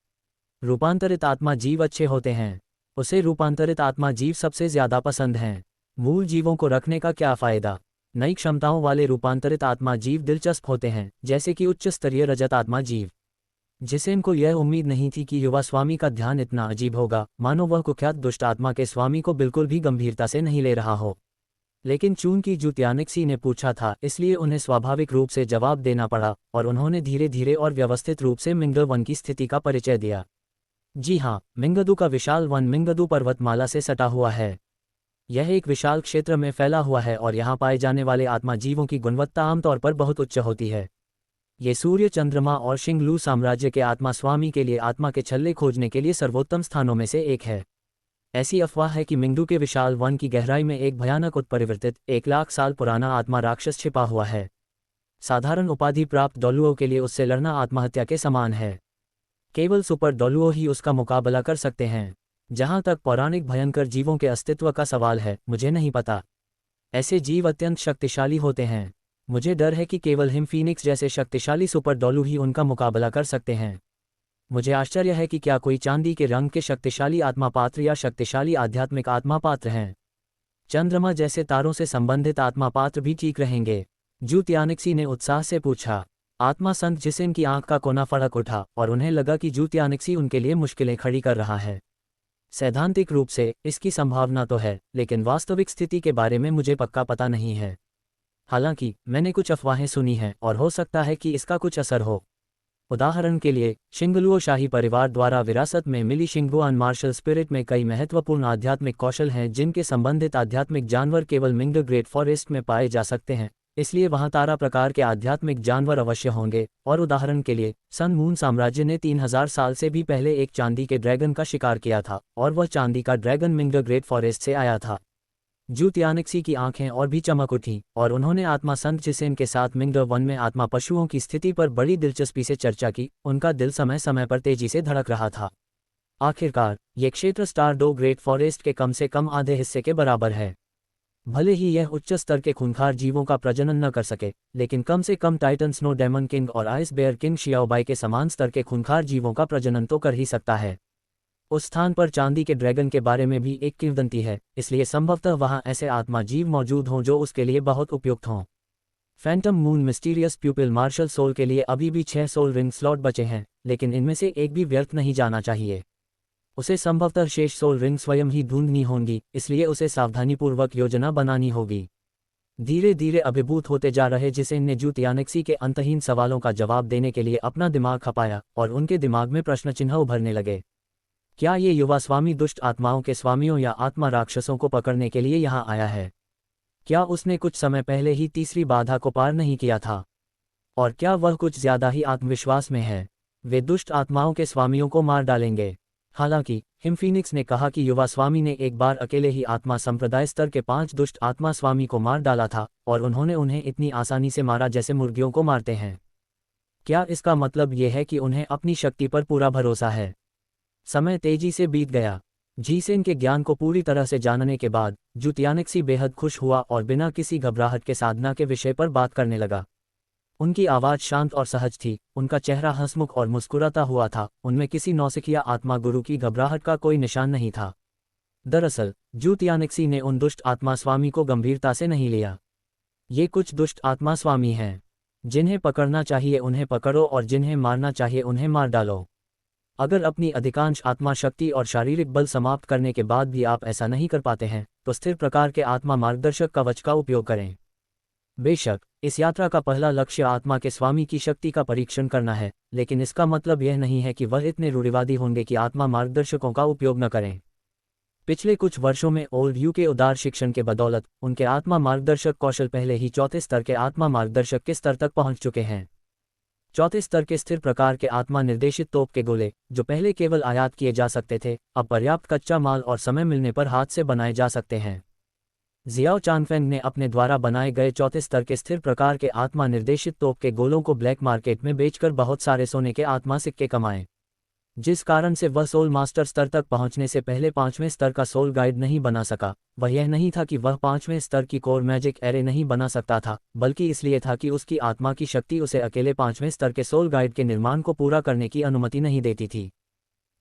रूपांतरित आत्मा जीव अच्छे होते हैं। उसे रूपांतरित आत्मा जीव सबसे ज्यादा पसंद हैं। मूल जीवों को रखने का क्या फायदा? नई क्षमताओं वाले रूपांतरित आत्मा जीव दिलचस्प होते हैं, जैसे कि उच्च स्तरीय रजत आत्मा जीव। जिसेन को यह उम्मीद नहीं थी कि युवा स्वामी का ध्यान इतना अजीब होगा, मानो वह कुख्यात दुष्ट आत्मा के स्वामी को बिल्कुल भी गंभीरता से नहीं ले रहा हो। लेकिन चूंकि जू त्यानिक्सी ने पूछा था, इसलिए उन्हें स्वाभाविक रूप से जवाब देना पड़ा और उन्होंने धीरे धीरे और व्यवस्थित रूप से मिंगडू वन की स्थिति का परिचय दिया। जी हाँ, मिंगदू का विशाल वन मिंगदू पर्वतमाला से सटा हुआ है। यह एक विशाल क्षेत्र में फैला हुआ है और यहाँ पाए जाने वाले आत्मा जीवों की गुणवत्ता आमतौर पर बहुत उच्च होती है। ये सूर्य, चंद्रमा और शिंगलू साम्राज्य के आत्मा स्वामी के लिए आत्मा के छल्ले खोजने के लिए सर्वोत्तम स्थानों में से एक है। ऐसी अफवाह है कि मिंगडू के विशाल वन की गहराई में एक भयानक उत्परिवर्तित 1 लाख साल पुराना आत्मा राक्षस छिपा हुआ है। साधारण उपाधि प्राप्त डोलुओं के लिए उससे लड़ना आत्महत्या के समान है। केवल सुपर डोलुओ ही उसका मुकाबला कर सकते हैं। जहां तक पौराणिक भयंकर जीवों के अस्तित्व का सवाल है, मुझे नहीं पता। ऐसे जीव अत्यंत शक्तिशाली होते हैं। मुझे डर है कि केवल हिम फीनिक्स जैसे शक्तिशाली सुपर डोलू ही उनका मुकाबला कर सकते हैं। मुझे आश्चर्य है कि क्या कोई चांदी के रंग के शक्तिशाली आत्मा पात्र या शक्तिशाली आध्यात्मिक आत्मा पात्र हैं। चंद्रमा जैसे तारों से संबंधित आत्मा पात्र भी ठीक रहेंगे? जू त्यानिक्सी ने उत्साह से पूछा। आत्मा संत जिसेन की आंख का कोना फड़क उठा और उन्हें लगा कि जू त्यानिक्सी उनके लिए मुश्किलें खड़ी कर रहा है। सैद्धांतिक रूप से इसकी संभावना तो है, लेकिन वास्तविक स्थिति के बारे में मुझे पक्का पता नहीं है। हालांकि मैंने कुछ अफवाहें सुनी हैं और हो सकता है कि इसका कुछ असर हो। उदाहरण के लिए, शिंगलुओ शाही परिवार द्वारा विरासत में मिली शिंगुआन मार्शल स्पिरिट में कई महत्वपूर्ण आध्यात्मिक कौशल हैं जिनके संबंधित आध्यात्मिक जानवर केवल मिंगडू ग्रेट फॉरेस्ट में पाए जा सकते हैं, इसलिए वहां तारा प्रकार के आध्यात्मिक जानवर अवश्य होंगे। और उदाहरण के लिए, सन मून साम्राज्य ने 3000 साल से भी पहले एक चांदी के ड्रैगन का शिकार किया था और वह चांदी का ड्रैगन मिंगडू ग्रेट फॉरेस्ट से आया था। जू त्यानिक्सी की आंखें और भी चमक उठीं और उन्होंने आत्मा संत जिसेन के साथ मिंगडू वन में आत्मा पशुओं की स्थिति पर बड़ी दिलचस्पी से चर्चा की। उनका दिल समय समय पर तेजी से धड़क रहा था। आखिरकार ये क्षेत्र स्टार डो ग्रेट फॉरेस्ट के कम से कम आधे हिस्से के बराबर है। भले ही यह उच्च स्तर के खूंखार जीवों का प्रजनन न कर सके, लेकिन कम से कम टाइटन स्नो डेमन किंग और आइस बेयर किंग शियाओबाई के समान स्तर के खूंखार जीवों का प्रजनन तो कर ही सकता है। उस स्थान पर चांदी के ड्रैगन के बारे में भी एक किंवदंती है, इसलिए संभवतः वहां ऐसे आत्मा जीव मौजूद हों जो उसके लिए बहुत उपयुक्त हों। Phantom moon mysterious pupil martial soul के लिए अभी भी 6 सोल रिंग स्लॉट बचे हैं, लेकिन इनमें से एक भी व्यर्थ नहीं जाना चाहिए। उसे संभवतः शेष सोल रिंग स्वयं ही ढूंढनी होंगी, इसलिए उसे सावधानीपूर्वक योजना बनानी होगी। धीरे धीरे अभिभूत होते जा रहे जिसेन ने जू तियानेक्सी के अंतहीन सवालों का जवाब देने के लिए अपना दिमाग खपाया और उनके दिमाग में प्रश्न चिन्ह उभरने लगे। क्या ये युवा स्वामी दुष्ट आत्माओं के स्वामियों या आत्मा राक्षसों को पकड़ने के लिए यहाँ आया है? क्या उसने कुछ समय पहले ही तीसरी बाधा को पार नहीं किया था? और क्या वह कुछ ज्यादा ही आत्मविश्वास में है? वे दुष्ट आत्माओं के स्वामियों को मार डालेंगे। हालांकि हिमफीनिक्स ने कहा कि युवा स्वामी ने एक बार अकेले ही आत्मा संप्रदाय स्तर के 5 दुष्ट आत्मा स्वामी को मार डाला था और उन्होंने उन्हें इतनी आसानी से मारा जैसे मुर्गियों को मारते हैं। क्या इसका मतलब यह है कि उन्हें अपनी शक्ति पर पूरा भरोसा है? समय तेजी से बीत गया। जीसेन के ज्ञान को पूरी तरह से जानने के बाद जू तियानेक्सी बेहद खुश हुआ और बिना किसी घबराहट के साधना के विषय पर बात करने लगा। उनकी आवाज़ शांत और सहज थी, उनका चेहरा हंसमुख और मुस्कुराता हुआ था, उनमें किसी नौसिखिया आत्मा गुरु की घबराहट का कोई निशान नहीं था। दरअसल जू तियानेक्सी ने उन दुष्ट आत्मा स्वामी को गंभीरता से नहीं लिया। ये कुछ दुष्ट आत्मा स्वामी हैं। जिन्हें पकड़ना चाहिए उन्हें पकड़ो और जिन्हें मारना चाहिए उन्हें मार डालो। अगर अपनी अधिकांश आत्मा शक्ति और शारीरिक बल समाप्त करने के बाद भी आप ऐसा नहीं कर पाते हैं, तो स्थिर प्रकार के आत्मा मार्गदर्शक कवच का उपयोग करें। बेशक इस यात्रा का पहला लक्ष्य आत्मा के स्वामी की शक्ति का परीक्षण करना है, लेकिन इसका मतलब यह नहीं है कि वह इतने रूढ़िवादी होंगे कि आत्मा मार्गदर्शकों का उपयोग न करें। पिछले कुछ वर्षों में ओल्ड यू के उदार शिक्षण के बदौलत उनके आत्मा मार्गदर्शक कौशल पहले ही चौथे स्तर के आत्मा मार्गदर्शक के स्तर तक पहुंच चुके हैं। चौथे स्तर के स्थिर प्रकार के आत्मा निर्देशित तोप के गोले, जो पहले केवल आयात किए जा सकते थे, अब पर्याप्त कच्चा माल और समय मिलने पर हाथ से बनाए जा सकते हैं। जियाओ चानफेंग ने अपने द्वारा बनाए गए चौथे स्तर के स्थिर प्रकार के आत्मा निर्देशित तोप के गोलों को ब्लैक मार्केट में बेचकर बहुत सारे सोने के आत्मा सिक्के कमाए, जिस कारण से वह सोल मास्टर स्तर तक पहुंचने से पहले 5वें स्तर का सोल गाइड नहीं बना सका। वह यह नहीं था कि वह 5वें स्तर की कोर मैजिक एरे नहीं बना सकता था, बल्कि इसलिए था कि उसकी आत्मा की शक्ति उसे अकेले 5वें स्तर के सोल गाइड के निर्माण को पूरा करने की अनुमति नहीं देती थी।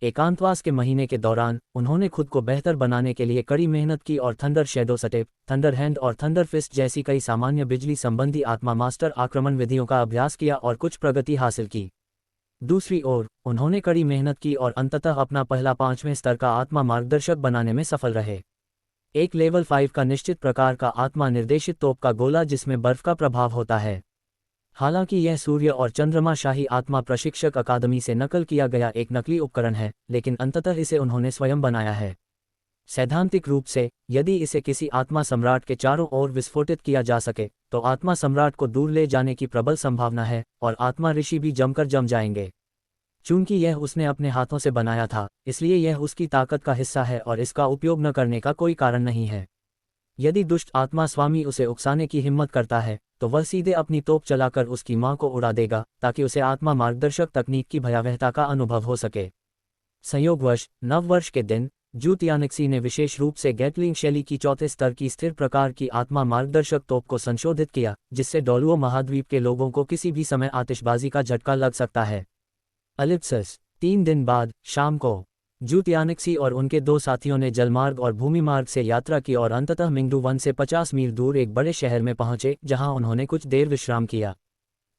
एकांतवास के महीने के दौरान उन्होंने खुद को बेहतर बनाने के लिए कड़ी मेहनत की और thunder shadow step, thunder hand और थंडर फिस्ट जैसी कई सामान्य बिजली संबंधी आत्मा मास्टर आक्रमण विधियों का अभ्यास किया और कुछ प्रगति हासिल की। दूसरी ओर उन्होंने कड़ी मेहनत की और अंततः अपना पहला 5वें स्तर का आत्मा मार्गदर्शक बनाने में सफल रहे। एक लेवल 5 का निश्चित प्रकार का आत्मा निर्देशित तोप का गोला जिसमें बर्फ का प्रभाव होता है। हालांकि यह सूर्य और चंद्रमा शाही आत्मा प्रशिक्षक अकादमी से नकल किया गया एक नकली उपकरण है, लेकिन अंततः इसे उन्होंने स्वयं बनाया है। सैद्धांतिक रूप से यदि इसे किसी आत्मा सम्राट के चारों ओर विस्फोटित किया जा सके, तो आत्मा सम्राट को दूर ले जाने की प्रबल संभावना है और आत्मा ऋषि भी जमकर जम जाएंगे। चूंकि यह उसने अपने हाथों से बनाया था, इसलिए यह उसकी ताकत का हिस्सा है और इसका उपयोग न करने का कोई कारण नहीं है। यदि दुष्ट आत्मा स्वामी उसे उकसाने की हिम्मत करता है, तो वह सीधे अपनी तोप चलाकर उसकी मां को उड़ा देगा, ताकि उसे आत्मा मार्गदर्शक तकनीक की भयावहता का अनुभव हो सके। संयोगवश नववर्ष के दिन जू तियानेक्सी ने विशेष रूप से गैटलिंग शैली की चौथे स्तर की स्थिर प्रकार की आत्मा मार्गदर्शक तोप को संशोधित किया, जिससे डोलुओ महाद्वीप के लोगों को किसी भी समय आतिशबाजी का झटका लग सकता है। एलिप्सिस 3 दिन बाद शाम को जू तियानेक्सी और उनके 2 साथियों ने जलमार्ग और भूमि मार्ग से यात्रा की और अंततः मिंगडू वन से 50 मील दूर एक बड़े शहर में पहुंचे, जहां उन्होंने कुछ देर विश्राम किया।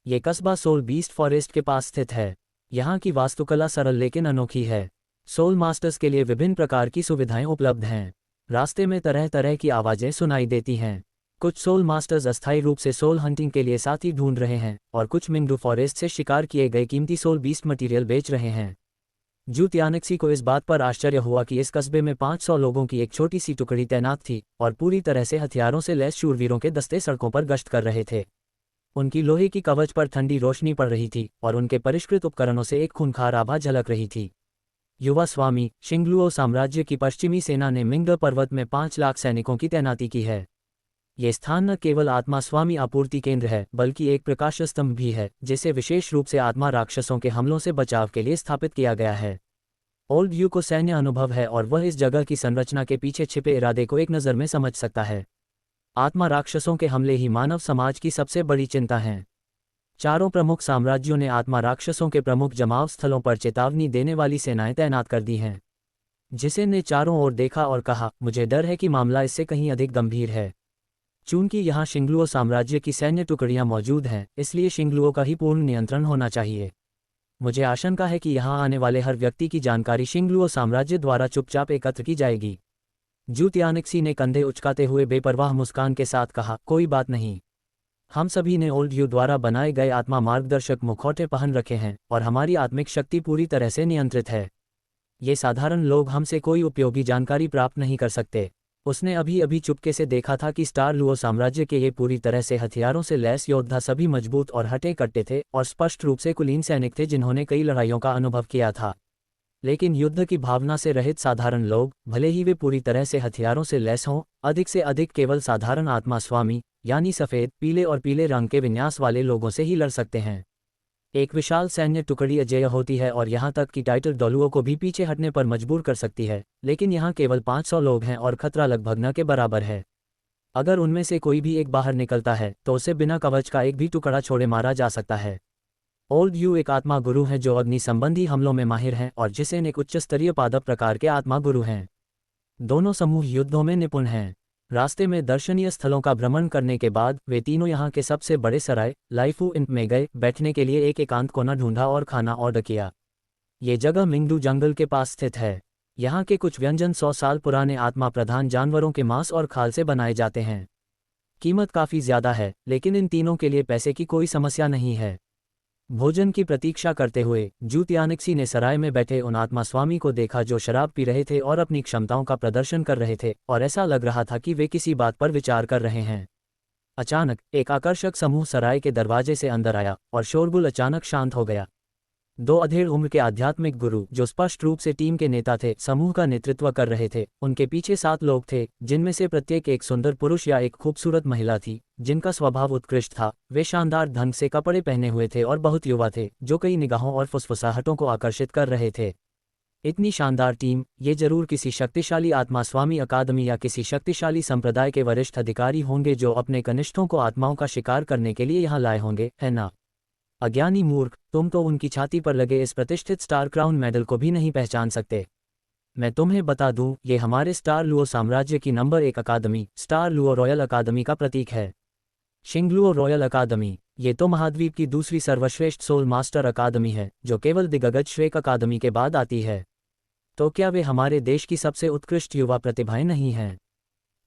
ये कस्बा सोल बीस्ट फॉरेस्ट के पास स्थित है। यहाँ की वास्तुकला सरल लेकिन अनोखी है। सोल मास्टर्स के लिए विभिन्न प्रकार की सुविधाएं उपलब्ध हैं। रास्ते में तरह तरह की आवाज़ें सुनाई देती हैं। कुछ सोल मास्टर्स अस्थायी रूप से सोल हंटिंग के लिए साथी ढूंढ रहे हैं और कुछ मिंगडू फॉरेस्ट से शिकार किए गए कीमती सोल बीस्ट मटीरियल बेच रहे हैं। जू तियानेक्सी को इस बात पर आश्चर्य हुआ कि इस कस्बे में 500 लोगों की एक छोटी सी टुकड़ी तैनात थी और पूरी तरह से हथियारों से लैस शूरवीरों के दस्ते सड़कों पर गश्त कर रहे थे। उनकी लोहे की कवच पर ठंडी रोशनी पड़ रही थी और उनके परिष्कृत उपकरणों से एक खूंखार आभा झलक रही थी। युवा स्वामी शिंगलुओ साम्राज्य की पश्चिमी सेना ने मिंगड पर्वत में 5 लाख सैनिकों की तैनाती की है। ये स्थान न केवल आत्मा स्वामी आपूर्ति केंद्र है, बल्कि एक प्रकाश स्तंभ भी है, जिसे विशेष रूप से आत्मा राक्षसों के हमलों से बचाव के लिए स्थापित किया गया है। ओल्ड यू को सैन्य अनुभव है और वह इस जगह की संरचना के पीछे छिपे इरादे को एक नज़र में समझ सकता है। आत्मा राक्षसों के हमले ही मानव समाज की सबसे बड़ी चिंता हैं। चारों प्रमुख साम्राज्यों ने आत्मा राक्षसों के प्रमुख जमाव स्थलों पर चेतावनी देने वाली सेनाएं तैनात कर दी हैं। जिसे ने चारों ओर देखा और कहा, मुझे डर है कि मामला इससे कहीं अधिक गंभीर है। चूंकि यहाँ शिंगलुओ साम्राज्य की सैन्य टुकड़ियाँ मौजूद हैं, इसलिए शिंगलुओ का ही पूर्ण नियंत्रण होना चाहिए। मुझे आशंका है कि यहाँ आने वाले हर व्यक्ति की जानकारी शिंगलुओ साम्राज्य द्वारा चुपचाप एकत्र की जाएगी। जू तियानिक्सी ने कंधे उचकाते हुए बेपरवाह मुस्कान के साथ कहा, कोई बात नहीं। हम सभी ने ओल्ड यू द्वारा बनाए गए आत्मा मार्गदर्शक मुखौटे पहन रखे हैं और हमारी आत्मिक शक्ति पूरी तरह से नियंत्रित है। ये साधारण लोग हमसे कोई उपयोगी जानकारी प्राप्त नहीं कर सकते। उसने अभी अभी चुपके से देखा था कि स्टार लुओ साम्राज्य के ये पूरी तरह से हथियारों से लैस योद्धा सभी मजबूत और हटे कट्टे थे और स्पष्ट रूप से कुलीन सैनिक थे जिन्होंने कई लड़ाइयों का अनुभव किया था। लेकिन युद्ध की भावना से रहित साधारण लोग, भले ही वे पूरी तरह से हथियारों से लैस हों, अधिक से अधिक केवल साधारण आत्मा स्वामी यानी सफ़ेद, पीले और पीले रंग के विन्यास वाले लोगों से ही लड़ सकते हैं। एक विशाल सैन्य टुकड़ी अजेय होती है और यहाँ तक कि टाइटल डोलुओ को भी पीछे हटने पर मजबूर कर सकती है, लेकिन यहाँ केवल 500 लोग हैं और खतरा लगभग न के बराबर है। अगर उनमें से कोई भी एक बाहर निकलता है तो उसे बिना कवच का एक भी टुकड़ा छोड़े मारा जा सकता है। ओल्ड यू एक आत्मा गुरु है जो अग्नि संबंधी हमलों में माहिर हैं और जिसेन एक उच्च स्तरीय पादप प्रकार के आत्मा गुरु हैं। दोनों समूह युद्धों में निपुण हैं। रास्ते में दर्शनीय स्थलों का भ्रमण करने के बाद वे तीनों यहाँ के सबसे बड़े सराय लाइफू इंट में गए, बैठने के लिए एक एकांत कोना ढूंढा और खाना ऑर्डर किया। ये जगह मिंगडू जंगल के पास स्थित है। यहाँ के कुछ व्यंजन 100 साल पुराने आत्मा प्रधान जानवरों के मांस और खाल से बनाए जाते हैं। कीमत काफ़ी ज़्यादा है, लेकिन इन तीनों के लिए पैसे की कोई समस्या नहीं है। भोजन की प्रतीक्षा करते हुए जू तियानिक्सी ने सराय में बैठे उन आत्मा स्वामी को देखा जो शराब पी रहे थे और अपनी क्षमताओं का प्रदर्शन कर रहे थे, और ऐसा लग रहा था कि वे किसी बात पर विचार कर रहे हैं। अचानक एक आकर्षक समूह सराय के दरवाजे से अंदर आया और शोरगुल अचानक शांत हो गया। 2 अधेड़ उम्र के आध्यात्मिक गुरु जो स्पष्ट रूप से टीम के नेता थे, समूह का नेतृत्व कर रहे थे। उनके पीछे 7 लोग थे, जिनमें से प्रत्येक एक सुंदर पुरुष या एक खूबसूरत महिला थी, जिनका स्वभाव उत्कृष्ट था। वे शानदार ढंग से कपड़े पहने हुए थे और बहुत युवा थे, जो कई निगाहों और फुसफुसाहटों को आकर्षित कर रहे थे। इतनी शानदार टीम, ये जरूर किसी शक्तिशाली आत्मा स्वामी अकादमी या किसी शक्तिशाली संप्रदाय के वरिष्ठ अधिकारी होंगे जो अपने कनिष्ठों को आत्माओं का शिकार करने के लिए यहाँ लाए होंगे, है ना? अज्ञानी मूर्ख, तुम तो उनकी छाती पर लगे इस प्रतिष्ठित स्टार क्राउन मेडल को भी नहीं पहचान सकते। मैं तुम्हें बता दूं, ये हमारे स्टार लुओ साम्राज्य की नंबर 1 अकादमी, स्टार लुओ रॉयल अकादमी का प्रतीक है। शिंगलुओ रॉयल अकादमी, ये तो महाद्वीप की दूसरी सर्वश्रेष्ठ सोल मास्टर अकादमी है, जो केवल दिग्गज श्रेक अकादमी के बाद आती है। तो क्या वे हमारे देश की सबसे उत्कृष्ट युवा प्रतिभाएं नहीं हैं?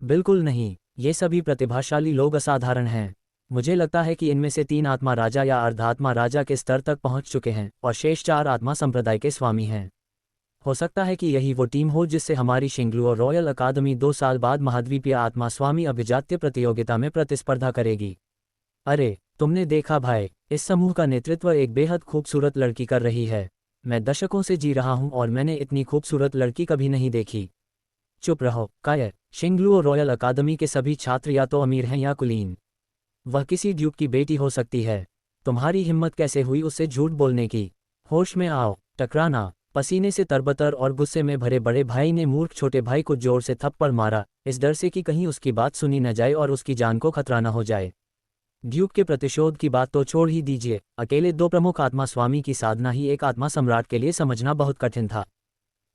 बिल्कुल नहीं, ये सभी प्रतिभाशाली लोग असाधारण हैं। मुझे लगता है कि इनमें से 3 आत्मा राजा या अर्धात्मा राजा के स्तर तक पहुंच चुके हैं और शेष 4 आत्मा संप्रदाय के स्वामी हैं। हो सकता है कि यही वो टीम हो जिससे हमारी शिंगलुओ रॉयल अकादमी 2 साल बाद महाद्वीपीय आत्मा स्वामी अभिजात्य प्रतियोगिता में प्रतिस्पर्धा करेगी। अरे, तुमने देखा भाई, इस समूह का नेतृत्व एक बेहद खूबसूरत लड़की कर रही है। मैं दशकों से जी रहा हूं और मैंने इतनी खूबसूरत लड़की कभी नहीं देखी। चुप रहो, कायर। शिंगलुओ रॉयल अकादमी के सभी छात्र या तो अमीर हैं या कुलीन। वह किसी ड्यूक की बेटी हो सकती है। तुम्हारी हिम्मत कैसे हुई उससे झूठ बोलने की? होश में आओ। टकराना। पसीने से तरबतर और गुस्से में भरे बड़े भाई ने मूर्ख छोटे भाई को जोर से थप्पड़ मारा, इस डर से कि कहीं उसकी बात सुनी न जाए और उसकी जान को खतरा न हो जाए। ड्यूक के प्रतिशोध की बात तो छोड़ ही दीजिए, अकेले 2 प्रमुख आत्मा स्वामी की साधना ही एक आत्मा सम्राट के लिए समझना बहुत कठिन था।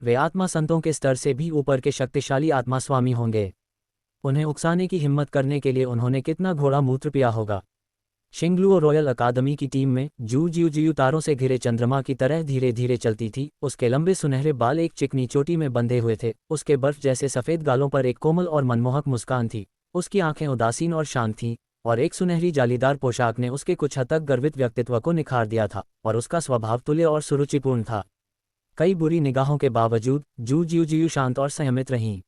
वे आत्मा संतों के स्तर से भी ऊपर के शक्तिशाली आत्मा स्वामी होंगे। उन्हें उकसाने की हिम्मत करने के लिए उन्होंने कितना घोड़ा मूत्र पिया होगा। शिंगलुओ रॉयल अकादमी की टीम में जू जियू तारों से घिरे चंद्रमा की तरह धीरे धीरे चलती थी। उसके लंबे सुनहरे बाल एक चिकनी चोटी में बंधे हुए थे। उसके बर्फ जैसे सफ़ेद गालों पर एक कोमल और मनमोहक मुस्कान थी। उसकी आंखें उदासीन और शांत थीं, और एक सुनहरी जालीदार पोशाक ने उसके कुछ हद तक गर्वित व्यक्तित्व को निखार दिया था, और उसका स्वभाव तुल्य और सुरुचिपूर्ण था। कई बुरी निगाहों के बावजूद जू जियू शांत और संयमित रहीं।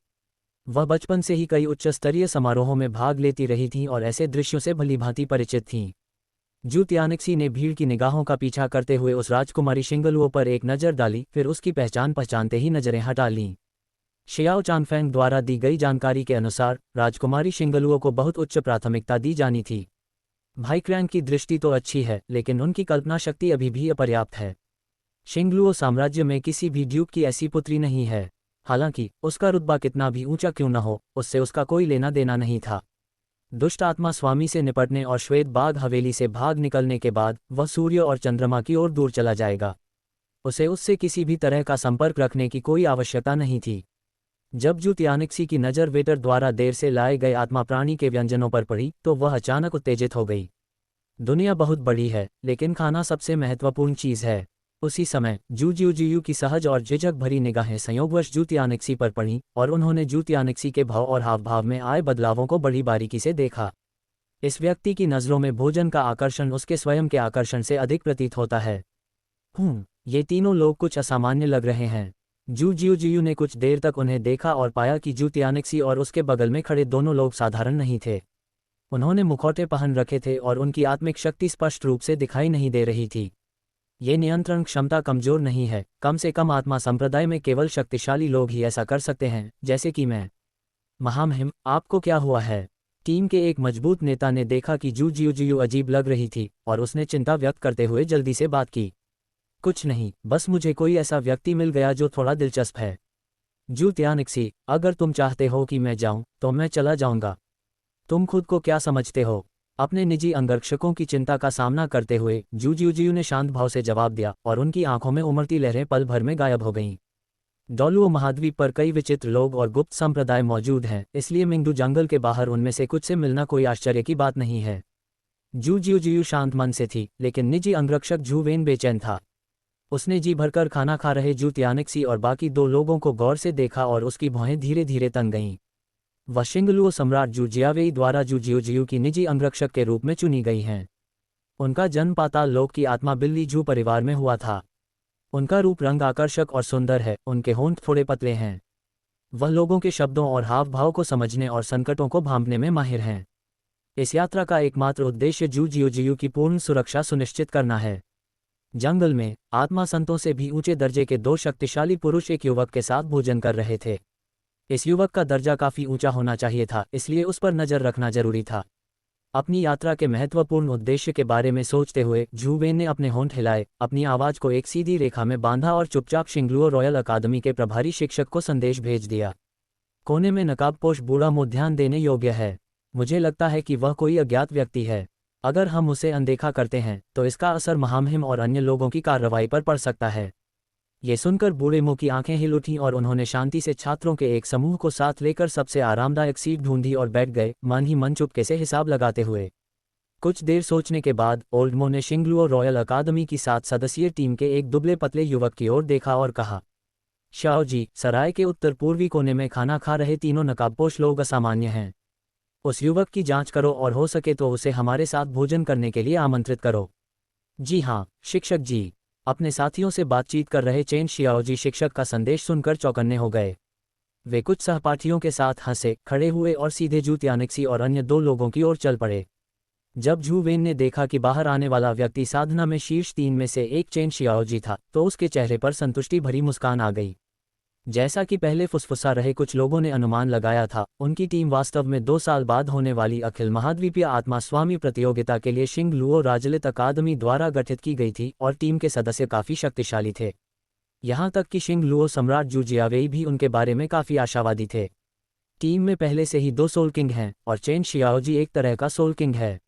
वह बचपन से ही कई उच्च स्तरीय समारोहों में भाग लेती रही थीं और ऐसे दृश्यों से भलीभांति परिचित थीं। जू तियानिक्सी ने भीड़ की निगाहों का पीछा करते हुए उस राजकुमारी शिंगलुओ पर एक नज़र डाली, फिर उसकी पहचान पहचानते ही नजरें हटा लीं। शियाओ चानफेंग द्वारा दी गई जानकारी के अनुसार राजकुमारी शिंगलुओ को बहुत उच्च प्राथमिकता दी जानी थी। भाई क्रैंक की दृष्टि तो अच्छी है, लेकिन उनकी कल्पना शक्ति अभी भी अपर्याप्त है। शिंगलुओ साम्राज्य में किसी भी ड्यूक की ऐसी पुत्री नहीं है। हालांकि उसका रुतबा कितना भी ऊंचा क्यों न हो, उससे उसका कोई लेना देना नहीं था। दुष्ट आत्मा स्वामी से निपटने और श्वेत बाघ हवेली से भाग निकलने के बाद वह सूर्य और चंद्रमा की ओर दूर चला जाएगा। उसे उससे किसी भी तरह का संपर्क रखने की कोई आवश्यकता नहीं थी। जब जू तियानिक्सी की नज़र वेटर द्वारा देर से लाए गए आत्मा प्राणी के व्यंजनों पर पड़ी तो वह अचानक उत्तेजित हो गई। दुनिया बहुत बड़ी है, लेकिन खाना सबसे महत्वपूर्ण चीज़ है। उसी समय जू जियू की सहज और झिझक भरी निगाहें संयोगवश जू तियानिक्सी पर पड़ीं और उन्होंने जू तियानिक्सी के भाव और हाव भाव में आए बदलावों को बड़ी बारीकी से देखा। इस व्यक्ति की नज़रों में भोजन का आकर्षण उसके स्वयं के आकर्षण से अधिक प्रतीत होता है। ये तीनों लोग कुछ असामान्य लग रहे हैं। जू जियू ने कुछ देर तक उन्हें देखा और पाया कि जू तियानिक्सी और उसके बगल में खड़े दोनों लोग साधारण नहीं थे। उन्होंने मुखौटे पहन रखे थे और उनकी आत्मिक शक्ति स्पष्ट रूप से दिखाई नहीं दे रही थी। ये नियंत्रण क्षमता कमजोर नहीं है, कम से कम आत्मा संप्रदाय में केवल शक्तिशाली लोग ही ऐसा कर सकते हैं, जैसे कि मैं। महामहिम, आपको क्या हुआ है? टीम के एक मजबूत नेता ने देखा कि जू जियू अजीब लग रही थी और उसने चिंता व्यक्त करते हुए जल्दी से बात की। कुछ नहीं, बस मुझे कोई ऐसा व्यक्ति मिल गया जो थोड़ा दिलचस्प है। जू तियानिक्सी, अगर तुम चाहते हो कि मैं जाऊं तो मैं चला जाऊंगा। तुम खुद को क्या समझते हो? अपने निजी अंगरक्षकों की चिंता का सामना करते हुए जू जियू ने शांत भाव से जवाब दिया और उनकी आंखों में उमड़ती लहरें पल भर में गायब हो गईं। डोलुओ महाद्वीप पर कई विचित्र लोग और गुप्त संप्रदाय मौजूद हैं, इसलिए मिंगडू जंगल के बाहर उनमें से कुछ से मिलना कोई आश्चर्य की बात नहीं है। जू जियू शांत मन से थी, लेकिन निजी अंगरक्षक झू वेन बेचैन था। उसने जी भरकर खाना खा रहे जू तियानिक्सी और बाकी दो लोगों को गौर से देखा और उसकी भौहें धीरे धीरे तन गईं। वह शिंगलुओ सम्राट जू जियावेई द्वारा जू जियू की निजी अंगरक्षक के रूप में चुनी गई हैं। उनका जन्म पाताल लोक की आत्मा बिल्ली जू परिवार में हुआ था। उनका रूप रंग आकर्षक और सुंदर है, उनके होंठ थोड़े पतले हैं। वह लोगों के शब्दों और हाव भाव को समझने और संकटों को भांपने में माहिर हैं। इस यात्रा का एकमात्र उद्देश्य जू जियू की पूर्ण सुरक्षा सुनिश्चित करना है। जंगल में आत्मा संतों से भी ऊंचे दर्जे के दो शक्तिशाली पुरुष एक युवक के साथ भोजन कर रहे थे। इस युवक का दर्जा काफी ऊंचा होना चाहिए था, इसलिए उस पर नजर रखना जरूरी था। अपनी यात्रा के महत्वपूर्ण उद्देश्य के बारे में सोचते हुए झू वेन ने अपने होंठ हिलाए, अपनी आवाज को एक सीधी रेखा में बांधा और चुपचाप शिंगलुओ रॉयल अकादमी के प्रभारी शिक्षक को संदेश भेज दिया। कोने में नकाबपोश बूढ़ा मुंह ध्यान देने योग्य है। मुझे लगता है कि वह कोई अज्ञात व्यक्ति है। अगर हम उसे अनदेखा करते हैं तो इसका असर महामहिम और अन्य लोगों की कार्रवाई पर पड़ सकता है। ये सुनकर बूढ़े मुंह की आंखें हिल उठीं और उन्होंने शांति से छात्रों के एक समूह को साथ लेकर सबसे आरामदायक सीट ढूंढी और बैठ गए, मन ही मन चुपके से हिसाब लगाते हुए। कुछ देर सोचने के बाद ओल्डमो ने शिंगलुओ रॉयल अकादमी की 7 सदस्यीय टीम के एक दुबले पतले युवक की ओर देखा और कहा, शाओ जी, सराय के उत्तर पूर्वी कोने में खाना खा रहे तीनों नकाबपोश लोग असामान्य हैं। उस युवक की जांच करो और हो सके तो उसे हमारे साथ भोजन करने के लिए आमंत्रित करो। जी हाँ, शिक्षक जी। अपने साथियों से बातचीत कर रहे चेन शियाओजी शिक्षक का संदेश सुनकर चौकन्ने हो गए। वे कुछ सहपाठियों के साथ हंसे, खड़े हुए और सीधे जू तियानिक्सी और अन्य 2 लोगों की ओर चल पड़े। जब झू वेन ने देखा कि बाहर आने वाला व्यक्ति साधना में शीर्ष 3 में से एक चेन शियाओजी था, तो उसके चेहरे पर संतुष्टि भरी मुस्कान आ गई। जैसा कि पहले फुसफुसा रहे कुछ लोगों ने अनुमान लगाया था, उनकी टीम वास्तव में 2 साल बाद होने वाली अखिल महाद्वीपीय आत्मा स्वामी प्रतियोगिता के लिए शिंगलुओ राजलित अकादमी द्वारा गठित की गई थी और टीम के सदस्य काफी शक्तिशाली थे। यहाँ तक कि शिंगलुओ सम्राट जू जियावेई भी उनके बारे में काफी आशावादी थे। टीम में पहले से ही 2 सोल किंग हैं और चेन शियाओजी एक तरह का सोल किंग है।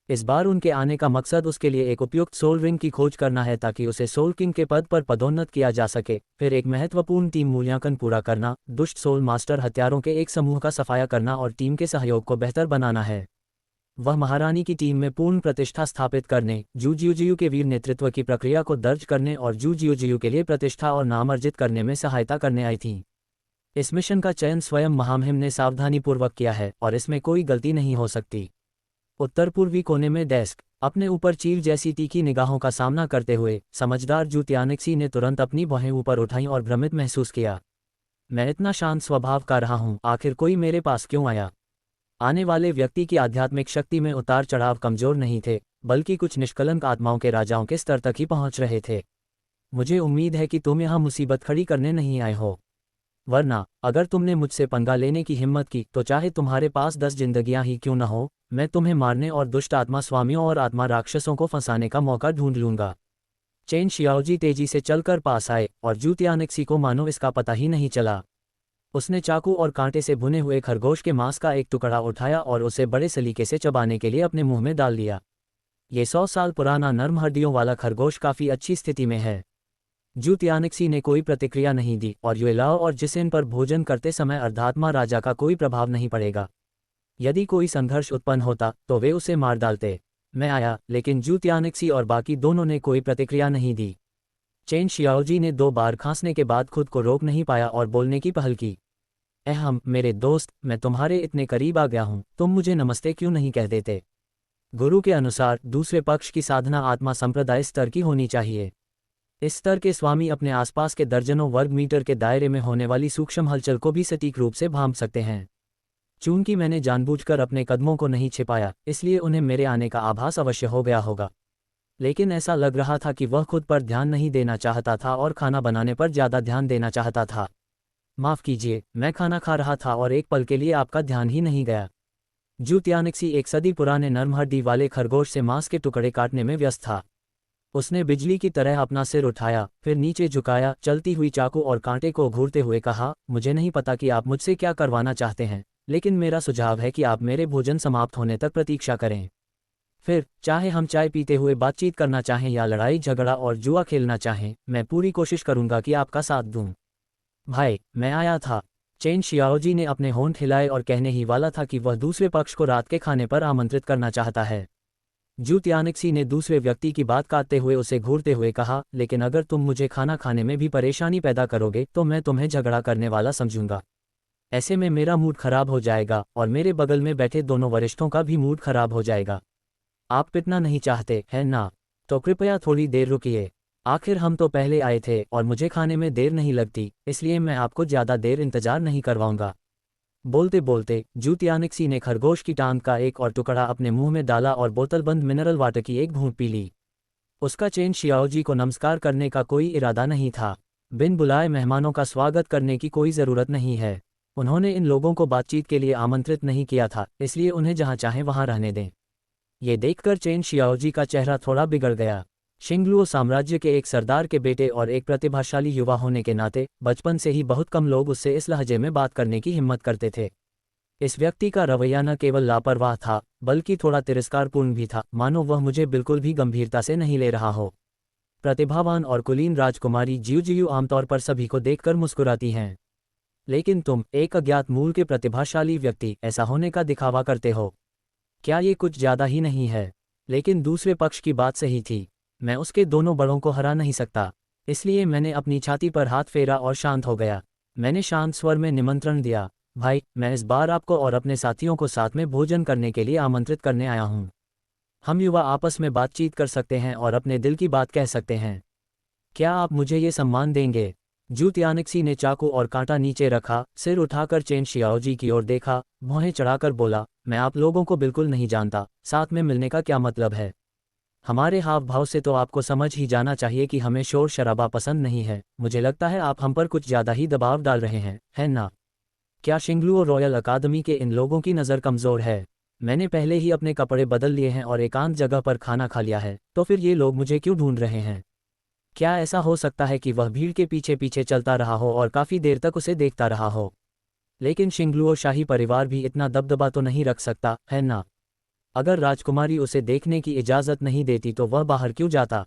इस बार उनके आने का मकसद उसके लिए एक उपयुक्त सोल रिंग की खोज करना है ताकि उसे सोल किंग के पद पर पदोन्नत किया जा सके। फिर एक महत्वपूर्ण टीम मूल्यांकन पूरा करना, दुष्ट सोल मास्टर हत्यारों के एक समूह का सफाया करना और टीम के सहयोग को बेहतर बनाना है। वह महारानी की टीम में पूर्ण प्रतिष्ठा स्थापित करने, जू जियू के वीर नेतृत्व की प्रक्रिया को दर्ज करने और जू जियू के लिए प्रतिष्ठा और नाम अर्जित करने में सहायता करने आई थी। इस मिशन का चयन स्वयं महामहिम ने सावधानीपूर्वक किया है और इसमें कोई गलती नहीं हो सकती। उत्तर पूर्वी कोने में डेस्क, अपने ऊपर चील जैसी तीखी निगाहों का सामना करते हुए समझदार जू तियानिक्सी ने तुरंत अपनी भौहें ऊपर उठाईं और भ्रमित महसूस किया। मैं इतना शांत स्वभाव का रहा हूं, आखिर कोई मेरे पास क्यों आया? आने वाले व्यक्ति की आध्यात्मिक शक्ति में उतार चढ़ाव कमजोर नहीं थे, बल्कि कुछ निष्कलंक आत्माओं के राजाओं के स्तर तक ही पहुंच रहे थे। मुझे उम्मीद है कि तुम यहाँ मुसीबत खड़ी करने नहीं आए हो, वरना अगर तुमने मुझसे पंगा लेने की हिम्मत की तो चाहे तुम्हारे पास 10 जिंदगियां ही क्यों न हो, मैं तुम्हें मारने और दुष्ट आत्मा स्वामियों और आत्मा राक्षसों को फंसाने का मौका ढूंढ लूंगा। चेन शियाओजी तेजी से चलकर पास आए और जू तियानिक्सी को मानो इसका पता ही नहीं चला। उसने चाकू और कांटे से भुने हुए खरगोश के मांस का एक टुकड़ा उठाया और उसे बड़े सलीके से चबाने के लिए अपने मुंह में डाल दिया। ये 100 साल पुराना नर्म हड्डियों वाला खरगोश काफ़ी अच्छी स्थिति में है। जू तियानिक्सी ने कोई प्रतिक्रिया नहीं दी और युएलाओ और जिसेन पर भोजन करते समय अर्धात्मा राजा का कोई प्रभाव नहीं पड़ेगा। यदि कोई संघर्ष उत्पन्न होता तो वे उसे मार डालते। मैं आया, लेकिन जू तियानिक्सी और बाकी दोनों ने कोई प्रतिक्रिया नहीं दी। चेन शियाओजी ने 2 बार खांसने के बाद खुद को रोक नहीं पाया और बोलने की पहल की। अहम मेरे दोस्त, मैं तुम्हारे इतने करीब आ गया हूँ, तुम मुझे नमस्ते क्यों नहीं कह देते? गुरु के अनुसार दूसरे पक्ष की साधना आत्मा संप्रदाय स्तर की होनी चाहिए। इस स्तर के स्वामी अपने आसपास के दर्जनों वर्ग मीटर के दायरे में होने वाली सूक्ष्म हलचल को भी सटीक रूप से भांप सकते हैं। चूंकि मैंने जानबूझकर अपने कदमों को नहीं छिपाया, इसलिए उन्हें मेरे आने का आभास अवश्य हो गया होगा। लेकिन ऐसा लग रहा था कि वह खुद पर ध्यान नहीं देना चाहता था और खाना बनाने पर ज़्यादा ध्यान देना चाहता था। माफ़ कीजिए, मैं खाना खा रहा था और एक पल के लिए आपका ध्यान ही नहीं गया। जू तियानिक्सी एक सदी पुराने नर्म हड्डी वाले खरगोश से मांस के टुकड़े काटने में व्यस्त था। उसने बिजली की तरह अपना सिर उठाया, फिर नीचे झुकाया, चलती हुई चाकू और कांटे को घूरते हुए कहा, मुझे नहीं पता कि आप मुझसे क्या करवाना चाहते हैं, लेकिन मेरा सुझाव है कि आप मेरे भोजन समाप्त होने तक प्रतीक्षा करें। फिर चाहे हम चाय पीते हुए बातचीत करना चाहें या लड़ाई झगड़ा और जुआ खेलना चाहें, मैं पूरी कोशिश करूंगा कि आपका साथ दूं। भाई, मैं आया था। चेन शियाओजी ने अपने होंठ हिलाए और कहने ही वाला था कि वह दूसरे पक्ष को रात के खाने पर आमंत्रित करना चाहता है। जू तियानिक्सी ने दूसरे व्यक्ति की बात काटते हुए उसे घूरते हुए कहा, लेकिन अगर तुम मुझे खाना खाने में भी परेशानी पैदा करोगे तो मैं तुम्हें झगड़ा करने वाला समझूंगा। ऐसे में मेरा मूड खराब हो जाएगा और मेरे बगल में बैठे दोनों वरिष्ठों का भी मूड खराब हो जाएगा। आप पिटना नहीं चाहते हैं ना? तो कृपया थोड़ी देर रुकिए। आखिर हम तो पहले आए थे और मुझे खाने में देर नहीं लगती, इसलिए मैं आपको ज़्यादा देर इंतजार नहीं करवाऊंगा। बोलते बोलते जू तियानिक्सी ने खरगोश की टांग का एक और टुकड़ा अपने मुंह में डाला और बोतलबंद मिनरल वाटर की एक घूंट पी ली। उसका चेन शियाओजी को नमस्कार करने का कोई इरादा नहीं था। बिन बुलाए मेहमानों का स्वागत करने की कोई ज़रूरत नहीं है। उन्होंने इन लोगों को बातचीत के लिए आमंत्रित नहीं किया था, इसलिए उन्हें जहाँ चाहें वहाँ रहने दें। ये देखकर चेन शियाओजी का चेहरा थोड़ा बिगड़ गया। शिंगलुओ साम्राज्य के एक सरदार के बेटे और एक प्रतिभाशाली युवा होने के नाते बचपन से ही बहुत कम लोग उससे इस लहजे में बात करने की हिम्मत करते थे। इस व्यक्ति का रवैया न केवल लापरवाह था, बल्कि थोड़ा तिरस्कारपूर्ण भी था, मानो वह मुझे बिल्कुल भी गंभीरता से नहीं ले रहा हो। प्रतिभावान और कुलीन राजकुमारी जियू आमतौर पर सभी को देखकर मुस्कुराती हैं, लेकिन तुम, एक अज्ञात मूल के प्रतिभाशाली व्यक्ति, ऐसा होने का दिखावा करते हो। क्या ये कुछ ज़्यादा ही नहीं है? लेकिन दूसरे पक्ष की बात सही थी। मैं उसके दोनों बड़ों को हरा नहीं सकता, इसलिए मैंने अपनी छाती पर हाथ फेरा और शांत हो गया। मैंने शांत स्वर में निमंत्रण दिया, भाई, मैं इस बार आपको और अपने साथियों को साथ में भोजन करने के लिए आमंत्रित करने आया हूँ। हम युवा आपस में बातचीत कर सकते हैं और अपने दिल की बात कह सकते हैं। क्या आप मुझे ये सम्मान देंगे? जू तियानिक्सी ने चाकू और कांटा नीचे रखा, सिर उठाकर चेन शियाओजी की ओर देखा, भौहें चढ़ाकर बोला, मैं आप लोगों को बिल्कुल नहीं जानता, साथ में मिलने का क्या मतलब है? हमारे हाव भाव से तो आपको समझ ही जाना चाहिए कि हमें शोर शराबा पसंद नहीं है। मुझे लगता है आप हम पर कुछ ज़्यादा ही दबाव डाल रहे हैं, है ना? क्या शिंगलुओ रॉयल अकादमी के इन लोगों की नज़र कमज़ोर है? मैंने पहले ही अपने कपड़े बदल लिए हैं और एकांत जगह पर खाना खा लिया है, तो फिर ये लोग मुझे क्यों ढूंढ रहे हैं? क्या ऐसा हो सकता है कि वह भीड़ के पीछे पीछे चलता रहा हो और काफ़ी देर तक उसे देखता रहा हो? लेकिन शिंगलुओ शाही परिवार भी इतना दबदबा तो नहीं रख सकता, है ना? अगर राजकुमारी उसे देखने की इजाज़त नहीं देती तो वह बाहर क्यों जाता?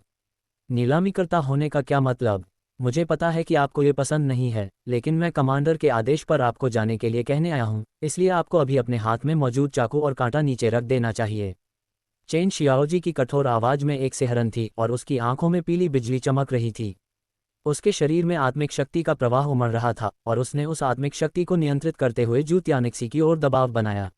नीलामीकर्ता होने का क्या मतलब? मुझे पता है कि आपको ये पसंद नहीं है, लेकिन मैं कमांडर के आदेश पर आपको जाने के लिए कहने आया हूँ, इसलिए आपको अभी अपने हाथ में मौजूद चाकू और कांटा नीचे रख देना चाहिए। चेन शियाओजी की कठोर आवाज़ में एक सिहरन थी और उसकी आंखों में पीली बिजली चमक रही थी। उसके शरीर में आत्मिक शक्ति का प्रवाह उमड़ रहा था और उसने उस आत्मिक शक्ति को नियंत्रित करते हुए जू तियानिक्सी की ओर दबाव बनाया।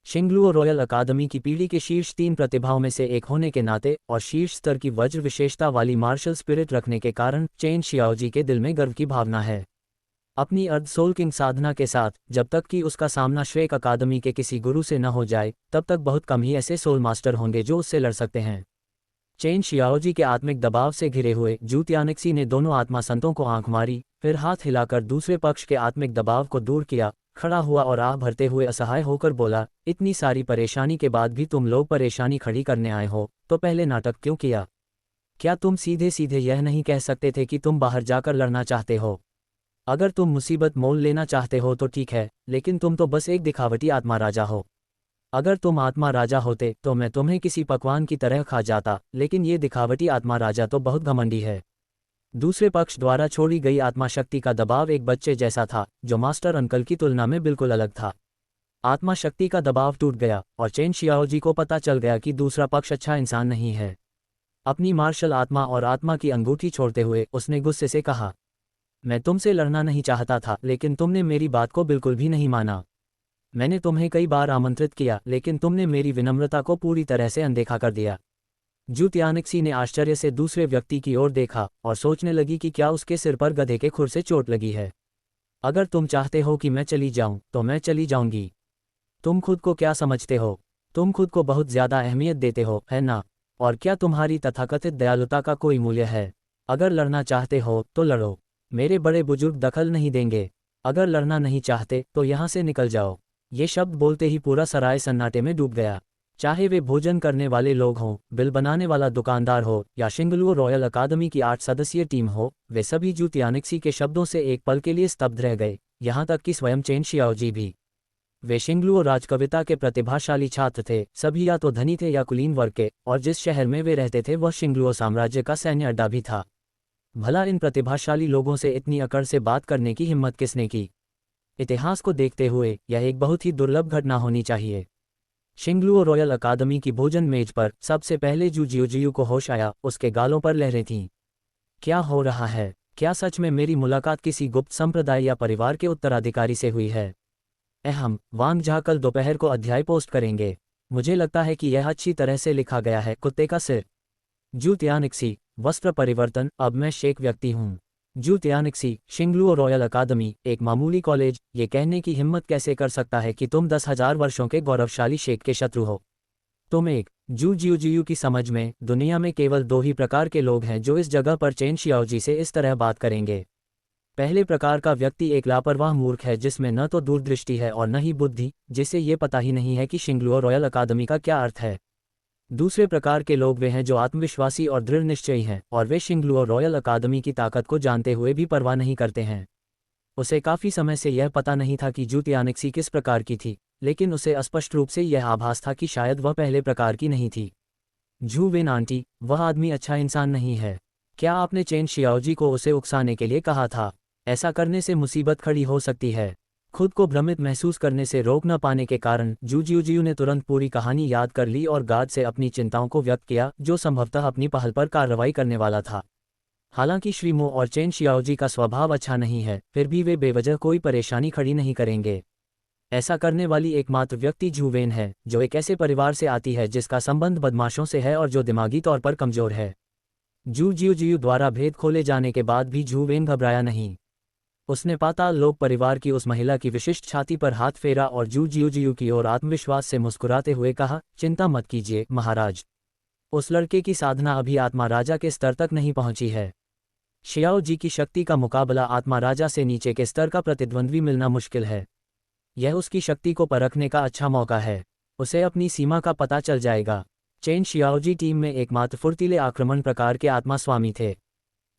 शिंगलुओ रॉयल अकादमी की पीढ़ी के शीर्ष 3 प्रतिभाओं में से एक होने के नाते और शीर्ष स्तर की वज्र विशेषता वाली मार्शल स्पिरिट रखने के कारण चेन शियाओजी के दिल में गर्व की भावना है। अपनी अर्ध सोल किंग साधना के साथ, जब तक कि उसका सामना श्वेक अकादमी के किसी गुरु से न हो जाए, तब तक बहुत कम ही ऐसे सोल मास्टर होंगे जो उससे लड़ सकते हैं। चेन शियाओजी के आत्मिक दबाव से घिरे हुए जू तियानिक्सी ने दोनों आत्मा संतों को आंख मारी, फिर हाथ हिलाकर दूसरे पक्ष के आत्मिक दबाव को दूर किया, खड़ा हुआ और आह भरते हुए असहाय होकर बोला, इतनी सारी परेशानी के बाद भी तुम लोग परेशानी खड़ी करने आए हो, तो पहले नाटक क्यों किया? क्या तुम सीधे सीधे यह नहीं कह सकते थे कि तुम बाहर जाकर लड़ना चाहते हो? अगर तुम मुसीबत मोल लेना चाहते हो तो ठीक है, लेकिन तुम तो बस एक दिखावटी आत्मा राजा हो। अगर तुम आत्मा राजा होते तो मैं तुम्हें किसी पकवान की तरह खा जाता, लेकिन ये दिखावटी आत्मा राजा तो बहुत घमंडी है। दूसरे पक्ष द्वारा छोड़ी गई आत्मा शक्ति का दबाव एक बच्चे जैसा था, जो मास्टर अंकल की तुलना में बिल्कुल अलग था। आत्मा शक्ति का दबाव टूट गया और चेन शियाओजी को पता चल गया कि दूसरा पक्ष अच्छा इंसान नहीं है। अपनी मार्शल आत्मा और आत्मा की अंगूठी छोड़ते हुए उसने गुस्से से कहा, मैं तुमसे लड़ना नहीं चाहता था, लेकिन तुमने मेरी बात को बिल्कुल भी नहीं माना। मैंने तुम्हें कई बार आमंत्रित किया, लेकिन तुमने मेरी विनम्रता को पूरी तरह से अनदेखा कर दिया। जू त्यानिक्सी ने आश्चर्य से दूसरे व्यक्ति की ओर देखा और सोचने लगी कि क्या उसके सिर पर गधे के खुर से चोट लगी है। अगर तुम चाहते हो कि मैं चली जाऊं तो मैं चली जाऊंगी। तुम खुद को क्या समझते हो? तुम खुद को बहुत ज्यादा अहमियत देते हो, है ना? और क्या तुम्हारी तथाकथित दयालुता का कोई मूल्य है? अगर लड़ना चाहते हो तो लड़ो, मेरे बड़े बुजुर्ग दखल नहीं देंगे। अगर लड़ना नहीं चाहते तो यहाँ से निकल जाओ। ये शब्द बोलते ही पूरा सराय सन्नाटे में डूब गया। चाहे वे भोजन करने वाले लोग हों, बिल बनाने वाला दुकानदार हो या शिंगलुओ रॉयल अकादमी की 8 सदस्यीय टीम हो, वे सभी जू त्यानिक्सी के शब्दों से एक पल के लिए स्तब्ध रह गए, यहाँ तक कि स्वयं चेन शियाओजी भी। वे शिंगलुओ राजकविता के प्रतिभाशाली छात्र थे, सभी या तो धनी थे या कुलीन वर्ग के, और जिस शहर में वे रहते थे वह शिंगलुओ साम्राज्य का सैन्य अड्डा भी था। भला इन प्रतिभाशाली लोगों से इतनी अकड़ से बात करने की हिम्मत किसने की? इतिहास को देखते हुए यह एक बहुत ही दुर्लभ घटना होनी चाहिए। शिंगलुओ रॉयल अकादमी की भोजन मेज पर सबसे पहले जू जियोजियू को होश आया, उसके गालों पर लहरें थीं। क्या हो रहा है? क्या सच में मेरी मुलाकात किसी गुप्त संप्रदाय या परिवार के उत्तराधिकारी से हुई है? अहम वांग झा कल दोपहर को अध्याय पोस्ट करेंगे। मुझे लगता है कि यह अच्छी तरह से लिखा गया है। कुत्ते का सिर। जू त्यानिक्सी, वस्त्र परिवर्तन। अब मैं शेख व्यक्ति हूँ। जू त्यानिक्सी, शिंगलुओ रॉयल अकादमी, एक मामूली कॉलेज। ये कहने की हिम्मत कैसे कर सकता है कि तुम 10,000 वर्षों के गौरवशाली शेख के शत्रु हो? तुम एक जू जियोजियू की समझ में दुनिया में केवल 2 ही प्रकार के लोग हैं जो इस जगह पर चेन शियाओजी से इस तरह बात करेंगे। पहले प्रकार का व्यक्ति एक लापरवाह मूर्ख है जिसमें न तो दूरदृष्टि है और न ही बुद्धि, जिसे ये पता ही नहीं है कि शिंगलुओ रॉयल अकादमी का क्या अर्थ है। दूसरे प्रकार के लोग वे हैं जो आत्मविश्वासी और दृढ़ निश्चयी हैं, और वे शिंगलुओ रॉयल अकादमी की ताकत को जानते हुए भी परवाह नहीं करते हैं। उसे काफ़ी समय से यह पता नहीं था कि जू त्यानिक्सी किस प्रकार की थी, लेकिन उसे स्पष्ट रूप से यह आभास था कि शायद वह पहले प्रकार की नहीं थी। जू वेन आंटी, वह आदमी अच्छा इंसान नहीं है। क्या आपने चेन शियाओजी को उसे उकसाने के लिए कहा था? ऐसा करने से मुसीबत खड़ी हो सकती है। खुद को भ्रमित महसूस करने से रोक न पाने के कारण जू जियोजियू ने तुरंत पूरी कहानी याद कर ली और गार्ड से अपनी चिंताओं को व्यक्त किया, जो संभवतः अपनी पहल पर कार्रवाई करने वाला था। हालांकि श्री मो और चेन शियाओजी का स्वभाव अच्छा नहीं है, फिर भी वे बेवजह कोई परेशानी खड़ी नहीं करेंगे। ऐसा करने वाली एकमात्र व्यक्ति जू वेन है, जो एक ऐसे परिवार से आती है जिसका संबंध बदमाशों से है और जो दिमागी तौर पर कमजोर है। जू जियोजियू द्वारा भेद खोले जाने के बाद भी जू वेन घबराया नहीं। उसने पाताल लोक परिवार की उस महिला की विशिष्ट छाती पर हाथ फेरा और जू जियोजियू की ओर आत्मविश्वास से मुस्कुराते हुए कहा, चिंता मत कीजिए महाराज। उस लड़के की साधना अभी आत्मा राजा के स्तर तक नहीं पहुंची है। शियाओ जी की शक्ति का मुकाबला आत्मा राजा से नीचे के स्तर का प्रतिद्वंद्वी मिलना मुश्किल है। यह उसकी शक्ति को परखने का अच्छा मौका है। उसे अपनी सीमा का पता चल जाएगा। चेन शियाओजी टीम में एकमात्र फुर्तीले आक्रमण प्रकार के आत्मा स्वामी थे।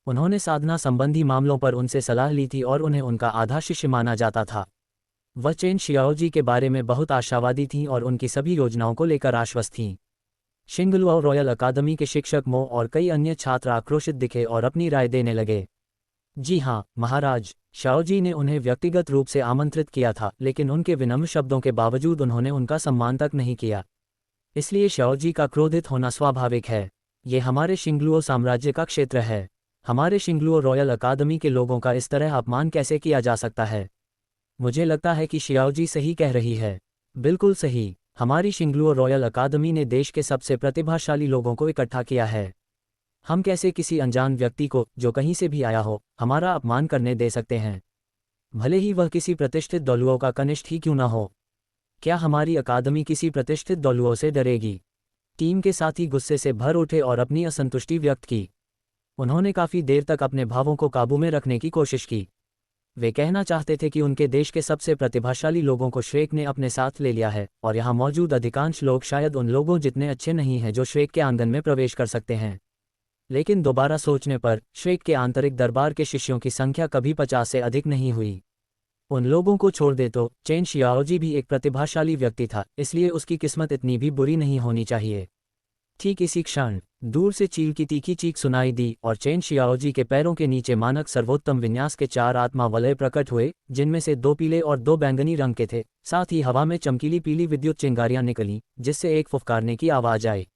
उन्होंने साधना संबंधी मामलों पर उनसे सलाह ली थी और उन्हें उनका आधा शिष्य माना जाता था। वह चेन शियाओजी के बारे में बहुत आशावादी थीं और उनकी सभी योजनाओं को लेकर आश्वस्त थीं। शिंगलुओ रॉयल अकादमी के शिक्षक मो और कई अन्य छात्र आक्रोशित दिखे और अपनी राय देने लगे। जी हाँ महाराज, शाओजी ने उन्हें व्यक्तिगत रूप से आमंत्रित किया था, लेकिन उनके विनम्र शब्दों के बावजूद उन्होंने उनका सम्मान तक नहीं किया। इसलिए शाओजी का क्रोधित होना स्वाभाविक है। ये हमारे शिंगलुओ साम्राज्य का क्षेत्र है। हमारे शिंगलुओ रॉयल अकादमी के लोगों का इस तरह अपमान कैसे किया जा सकता है? मुझे लगता है कि शियाओजी सही कह रही है। बिल्कुल सही। हमारी शिंगलुओ रॉयल अकादमी ने देश के सबसे प्रतिभाशाली लोगों को इकट्ठा किया है। हम कैसे किसी अनजान व्यक्ति को, जो कहीं से भी आया हो, हमारा अपमान करने दे सकते हैं, भले ही वह किसी प्रतिष्ठित दौलुओं का कनिष्ठ ही क्यों न हो? क्या हमारी अकादमी किसी प्रतिष्ठित दौलुओं से डरेगी? टीम के साथी गुस्से से भर उठे और अपनी असंतुष्टि व्यक्त की। उन्होंने काफ़ी देर तक अपने भावों को काबू में रखने की कोशिश की। वे कहना चाहते थे कि उनके देश के सबसे प्रतिभाशाली लोगों को श्वेक ने अपने साथ ले लिया है, और यहाँ मौजूद अधिकांश लोग शायद उन लोगों जितने अच्छे नहीं हैं जो श्वेक के आंगन में प्रवेश कर सकते हैं। लेकिन दोबारा सोचने पर श्रेक के आंतरिक दरबार के शिष्यों की संख्या कभी 50 से अधिक नहीं हुई। उन लोगों को छोड़ दे तो चेन शियाओजी भी एक प्रतिभाशाली व्यक्ति था, इसलिए उसकी किस्मत इतनी भी बुरी नहीं होनी चाहिए। ठीक इसी क्षण दूर से चील की तीखी चीख सुनाई दी और चेन शियाओजी के पैरों के नीचे मानक सर्वोत्तम विन्यास के 4 आत्मा वलय प्रकट हुए, जिनमें से 2 पीले और 2 बैंगनी रंग के थे। साथ ही हवा में चमकीली पीली विद्युत चिंगारियां निकलीं, जिससे एक फुफकारने की आवाज आई।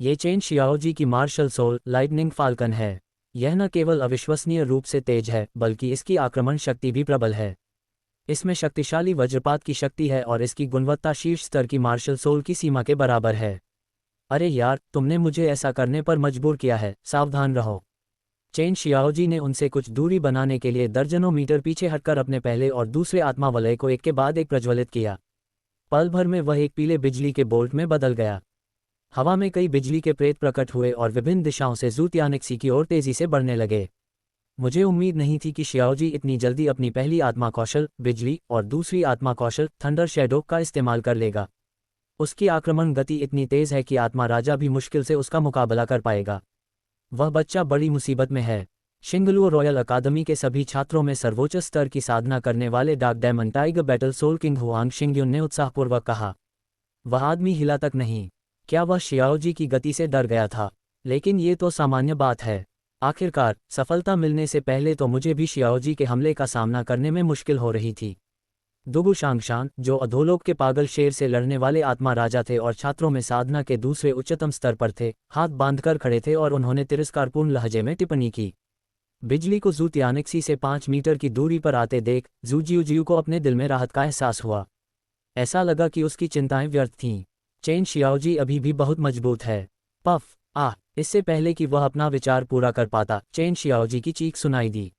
ये चेन शियाओजी की मार्शल सोल लाइटनिंग फाल्कन है। यह न केवल अविश्वसनीय रूप से तेज है, बल्कि इसकी आक्रमण शक्ति भी प्रबल है। इसमें शक्तिशाली वज्रपात की शक्ति है और इसकी गुणवत्ता शीर्ष स्तर की मार्शल सोल की सीमा के बराबर है। अरे यार, तुमने मुझे ऐसा करने पर मजबूर किया है, सावधान रहो। चेन शियाओजी ने उनसे कुछ दूरी बनाने के लिए दर्जनों मीटर पीछे हटकर अपने पहले और दूसरे आत्मा वलय को एक के बाद एक प्रज्वलित किया। पल भर में वह एक पीले बिजली के बोल्ट में बदल गया। हवा में कई बिजली के प्रेत प्रकट हुए और विभिन्न दिशाओं से ज़ूतियानिक्सी की ओर तेजी से बढ़ने लगे। मुझे उम्मीद नहीं थी कि शियाओजी इतनी जल्दी अपनी पहली आत्मा कौशल बिजली और दूसरी आत्मा कौशल थंडर शैडो का इस्तेमाल कर लेगा। उसकी आक्रमण गति इतनी तेज है कि आत्मा राजा भी मुश्किल से उसका मुकाबला कर पाएगा। वह बच्चा बड़ी मुसीबत में है। शिंगलुओ रॉयल अकादमी के सभी छात्रों में सर्वोच्च स्तर की साधना करने वाले dark diamond tiger battle soul king Huang Xingyun ने उत्साहपूर्वक कहा। वह आदमी हिला तक नहीं। क्या वह शियाओजी की गति से डर गया था? लेकिन ये तो सामान्य बात है। आखिरकार सफलता मिलने से पहले तो मुझे भी शियाओजी के हमले का सामना करने में मुश्किल हो रही थी। दुगु शांगशान, जो अधोलोक के पागल शेर से लड़ने वाले आत्मा राजा थे और छात्रों में साधना के दूसरे उच्चतम स्तर पर थे, हाथ बांधकर खड़े थे और उन्होंने तिरस्कारपूर्ण लहजे में टिप्पणी की। बिजली को ज़ूतियानिक्सी से 5 मीटर की दूरी पर आते देख ज़ूजियूजियू को अपने दिल में राहत का एहसास हुआ। ऐसा लगा कि उसकी चिंताएं व्यर्थ थीं। चेन शियाओजी अभी भी बहुत मजबूत है। पफ आह! इससे पहले कि वह अपना विचार पूरा कर पाता, चेन शियाओजी की चीख सुनाई दी।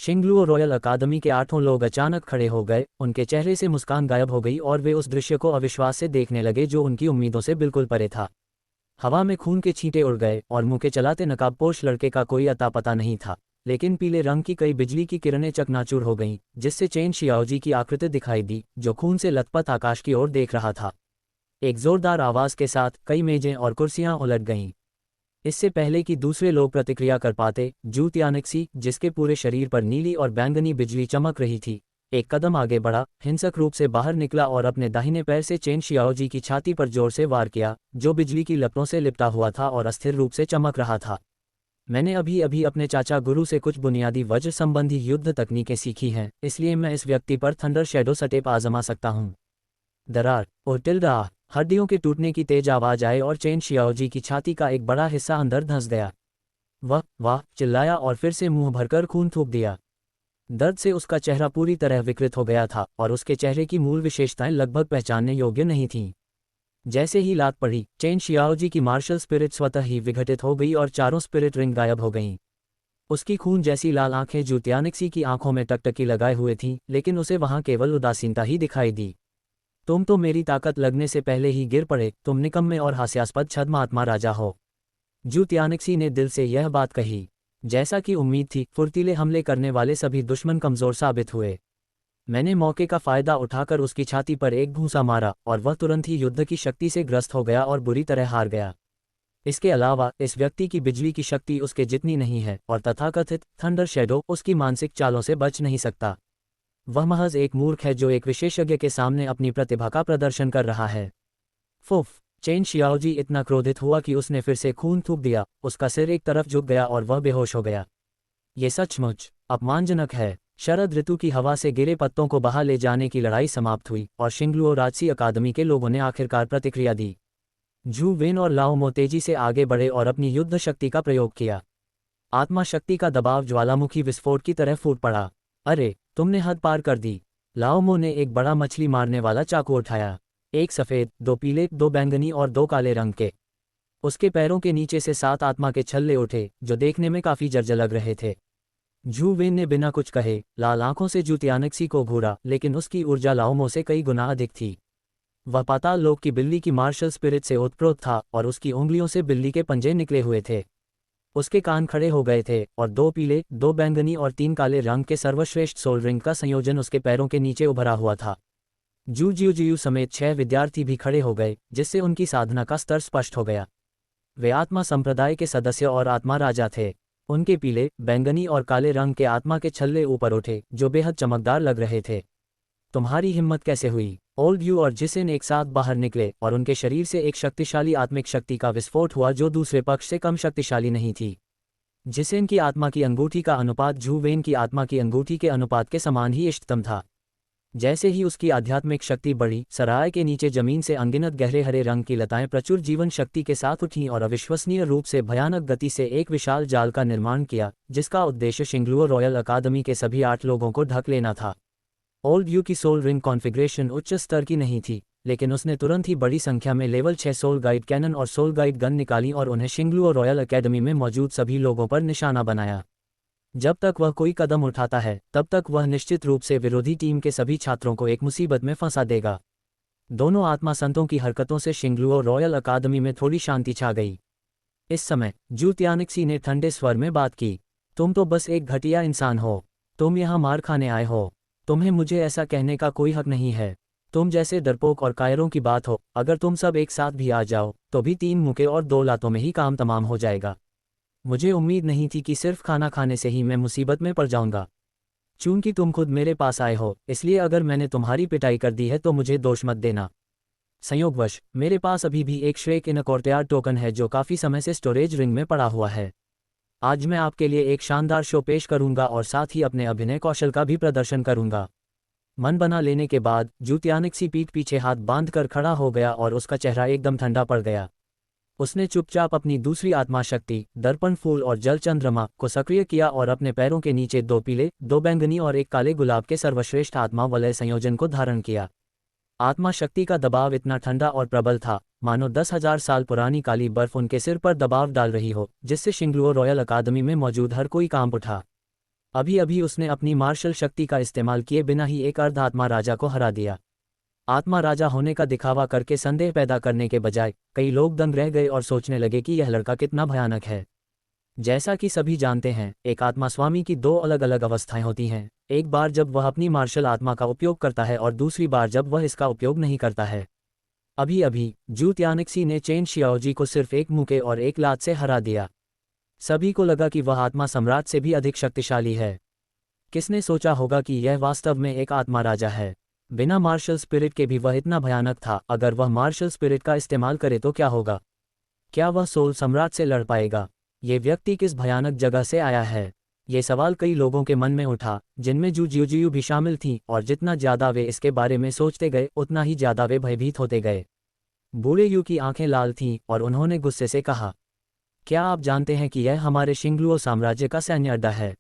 शिंगलुओ रॉयल अकादमी के 8 लोग अचानक खड़े हो गए, उनके चेहरे से मुस्कान गायब हो गई और वे उस दृश्य को अविश्वास से देखने लगे जो उनकी उम्मीदों से बिल्कुल परे था। हवा में खून के छींटे उड़ गए और मुंह के चलाते नकाबपोश लड़के का कोई अता पता नहीं था, लेकिन पीले रंग की कई बिजली की किरणें चकनाचूर हो गईं, जिससे चेन शियाओजी की आकृति दिखाई दी, जो खून से लथपथ आकाश की ओर देख रहा था। एक जोरदार आवाज के साथ कई मेजें और कुर्सियां उलट गईं। इससे पहले कि दूसरे लोग प्रतिक्रिया कर पाते, ज़ूतियानिक्सी, जिसके पूरे शरीर पर नीली और बैंगनी बिजली चमक रही थी, एक कदम आगे बढ़ा, हिंसक रूप से बाहर निकला और अपने दाहिने पैर से चेन शियाओजी की छाती पर जोर से वार किया, जो बिजली की लपटों से लिपटा हुआ था और अस्थिर रूप से चमक रहा था। मैंने अभी अभी अपने चाचा गुरु से कुछ बुनियादी वज्र संबंधी युद्ध तकनीकें सीखी हैं, इसलिए मैं इस व्यक्ति पर थंडर शैडो सटेप आजमा सकता हूँ। दरार और टिल्डा, हड्डियों के टूटने की तेज आवाज आए और चेन शियाओजी की छाती का एक बड़ा हिस्सा अंदर धंस गया। वह वाह चिल्लाया और फिर से मुंह भरकर खून थूक दिया। दर्द से उसका चेहरा पूरी तरह विकृत हो गया था और उसके चेहरे की मूल विशेषताएं लगभग पहचानने योग्य नहीं थीं। जैसे ही लात पड़ी, चेन शियाओजी की मार्शल स्पिरिट स्वतः ही विघटित हो गई और चारों स्पिरिट रिंग गायब हो गईं। उसकी खून जैसी लाल आंखें ज़ूतियानिक्सी की आंखों में टकटकी लगाए हुए थीं, लेकिन उसे वहां केवल उदासीनता ही दिखाई दी। तुम तो मेरी ताकत लगने से पहले ही गिर पड़े, तुम निकम्मे और हास्यास्पद छद्म आत्मा राजा हो। ज़ूतियानिक्सी ने दिल से यह बात कही। जैसा कि उम्मीद थी, फुर्तीले हमले करने वाले सभी दुश्मन कमज़ोर साबित हुए। मैंने मौके का फ़ायदा उठाकर उसकी छाती पर एक घूंसा मारा और वह तुरंत ही युद्ध की शक्ति से ग्रस्त हो गया और बुरी तरह हार गया। इसके अलावा इस व्यक्ति की बिजली की शक्ति उसके जितनी नहीं है और तथाकथित थंडर शैडो उसकी मानसिक चालों से बच नहीं सकता। वह महज एक मूर्ख है जो एक विशेषज्ञ के सामने अपनी प्रतिभा का प्रदर्शन कर रहा है। फुफ! चेन शियाओजी इतना क्रोधित हुआ कि उसने फिर से खून थूक दिया, उसका सिर एक तरफ झुक गया और वह बेहोश हो गया। ये सचमुच अपमानजनक है। शरद ऋतु की हवा से गिरे पत्तों को बहा ले जाने की लड़ाई समाप्त हुई और शिंगलुओ राजसी अकादमी के लोगों ने आखिरकार प्रतिक्रिया दी। झू वेन और लाओ मो तेजी से आगे बढ़े और अपनी युद्ध शक्ति का प्रयोग किया। आत्मा शक्ति का दबाव ज्वालामुखी विस्फोट की तरह फूट पड़ा। अरे, तुमने हद पार कर दी। लाओ मो ने एक बड़ा मछली मारने वाला चाकू उठाया, एक सफ़ेद, 2 पीले, 2 बैंगनी और 2 काले रंग के। उसके पैरों के नीचे से 7 आत्मा के छल्ले उठे, जो देखने में काफ़ी जर्जर लग रहे थे। झू वेन ने बिना कुछ कहे लाल आंखों से ज़ूतियानिक्सी को घूरा, लेकिन उसकी ऊर्जा लाओ मो से कई गुना अधिक थी। वह पाताल लोक की बिल्ली की मार्शल स्पिरिट से ओतप्रोत था और उसकी उंगलियों से बिल्ली के पंजे निकले हुए थे। उसके कान खड़े हो गए थे और 2 पीले, 2 बैंगनी और 3 काले रंग के सर्वश्रेष्ठ सोल रिंग का संयोजन उसके पैरों के नीचे उभरा हुआ था। जू जियू समेत 6 विद्यार्थी भी खड़े हो गए, जिससे उनकी साधना का स्तर स्पष्ट हो गया। वे आत्मा संप्रदाय के सदस्य और आत्मा राजा थे। उनके पीले, बैंगनी और काले रंग के आत्मा के छल्ले ऊपर उठे जो बेहद चमकदार लग रहे थे। तुम्हारी हिम्मत कैसे हुई? ओल्ड यू और जिसेन एक साथ बाहर निकले और उनके शरीर से एक शक्तिशाली आत्मिक शक्ति का विस्फोट हुआ जो दूसरे पक्ष से कम शक्तिशाली नहीं थी। जिसेन की आत्मा की अंगूठी का अनुपात झू वेन की आत्मा की अंगूठी के अनुपात के समान ही इष्टतम था। जैसे ही उसकी आध्यात्मिक शक्ति बढ़ी, सराय के नीचे जमीन से अनगिनत गहरे हरे रंग की लताएं प्रचुर जीवन शक्ति के साथ उठीं और अविश्वसनीय रूप से भयानक गति से एक विशाल जाल का निर्माण किया, जिसका उद्देश्य शिंगलुओ रॉयल अकादमी के सभी 8 लोगों को ढक लेना था। ओल्ड यू की सोल रिंग कॉन्फ़िगरेशन उच्च स्तर की नहीं थी, लेकिन उसने तुरंत ही बड़ी संख्या में लेवल 6 सोल गाइड कैनन और सोल गाइड गन निकाली और उन्हें शिंगलुओ रॉयल अकेडमी में मौजूद सभी लोगों पर निशाना बनाया। जब तक वह कोई कदम उठाता है, तब तक वह निश्चित रूप से विरोधी टीम के सभी छात्रों को एक मुसीबत में फंसा देगा। दोनों आत्मा संतों की हरकतों से शिंगलुओ रॉयल अकादमी में थोड़ी शांति छा गई। इस समय जू त्यानिक्सी ने ठंडे स्वर में बात की, तुम तो बस एक घटिया इंसान हो। तुम यहाँ मार खाने आए हो। तुम्हें मुझे ऐसा कहने का कोई हक नहीं है। तुम जैसे डरपोक और कायरों की बात हो, अगर तुम सब एक साथ भी आ जाओ तो भी 3 मुक्के और 2 लातों में ही काम तमाम हो जाएगा। मुझे उम्मीद नहीं थी कि सिर्फ खाना खाने से ही मैं मुसीबत में पड़ जाऊंगा। चूंकि तुम खुद मेरे पास आए हो, इसलिए अगर मैंने तुम्हारी पिटाई कर दी है तो मुझे दोष मत देना। संयोगवश मेरे पास अभी भी एक श्रेक इन कोर्टयार्ड टोकन है जो काफ़ी समय से स्टोरेज रिंग में पड़ा हुआ है। आज मैं आपके लिए एक शानदार शो पेश करूंगा और साथ ही अपने अभिनय कौशल का भी प्रदर्शन करूंगा। मन बना लेने के बाद जू त्यानिक्सी पीठ पीछे हाथ बांधकर खड़ा हो गया और उसका चेहरा एकदम ठंडा पड़ गया। उसने चुपचाप अपनी दूसरी आत्मा शक्ति दर्पण फूल और जल चंद्रमा को सक्रिय किया और अपने पैरों के नीचे 2 पीले, 2 बैंगनी और 1 काले गुलाब के सर्वश्रेष्ठ आत्मा वलय संयोजन को धारण किया। आत्मा शक्ति का दबाव इतना ठंडा और प्रबल था मानो 10,000 साल पुरानी काली बर्फ उनके सिर पर दबाव डाल रही हो, जिससे शिंगलुओ रॉयल अकादमी में मौजूद हर कोई कांप उठा। अभी अभी उसने अपनी मार्शल शक्ति का इस्तेमाल किए बिना ही एक अर्ध आत्मा राजा को हरा दिया। आत्मा राजा होने का दिखावा करके संदेह पैदा करने के बजाय कई लोग दंग रह गए और सोचने लगे कि यह लड़का कितना भयानक है। जैसा कि सभी जानते हैं, एक आत्मा स्वामी की 2 अलग अलग अवस्थाएं होती हैं, एक बार जब वह अपनी मार्शल आत्मा का उपयोग करता है और दूसरी बार जब वह इसका उपयोग नहीं करता है। अभी अभी जू त्यानिक्सी ने चेन शियाओजी को सिर्फ 1 मुक्के और 1 लात से हरा दिया। सभी को लगा कि वह आत्मा सम्राट से भी अधिक शक्तिशाली है। किसने सोचा होगा कि यह वास्तव में एक आत्मा राजा है। बिना मार्शल स्पिरिट के भी वह इतना भयानक था। अगर वह मार्शल स्पिरिट का इस्तेमाल करे तो क्या होगा? क्या वह सोल सम्राट से लड़ पाएगा? ये व्यक्ति किस भयानक जगह से आया है? ये सवाल कई लोगों के मन में उठा, जिनमें जू जियोजियू भी शामिल थीं, और जितना ज़्यादा वे इसके बारे में सोचते गए उतना ही ज़्यादा वे भयभीत होते गए। बूढ़े यू की आंखें लाल थीं और उन्होंने गुस्से से कहा, क्या आप जानते हैं कि यह हमारे शिंगलुओ साम्राज्य का सैन्य अड्डा है?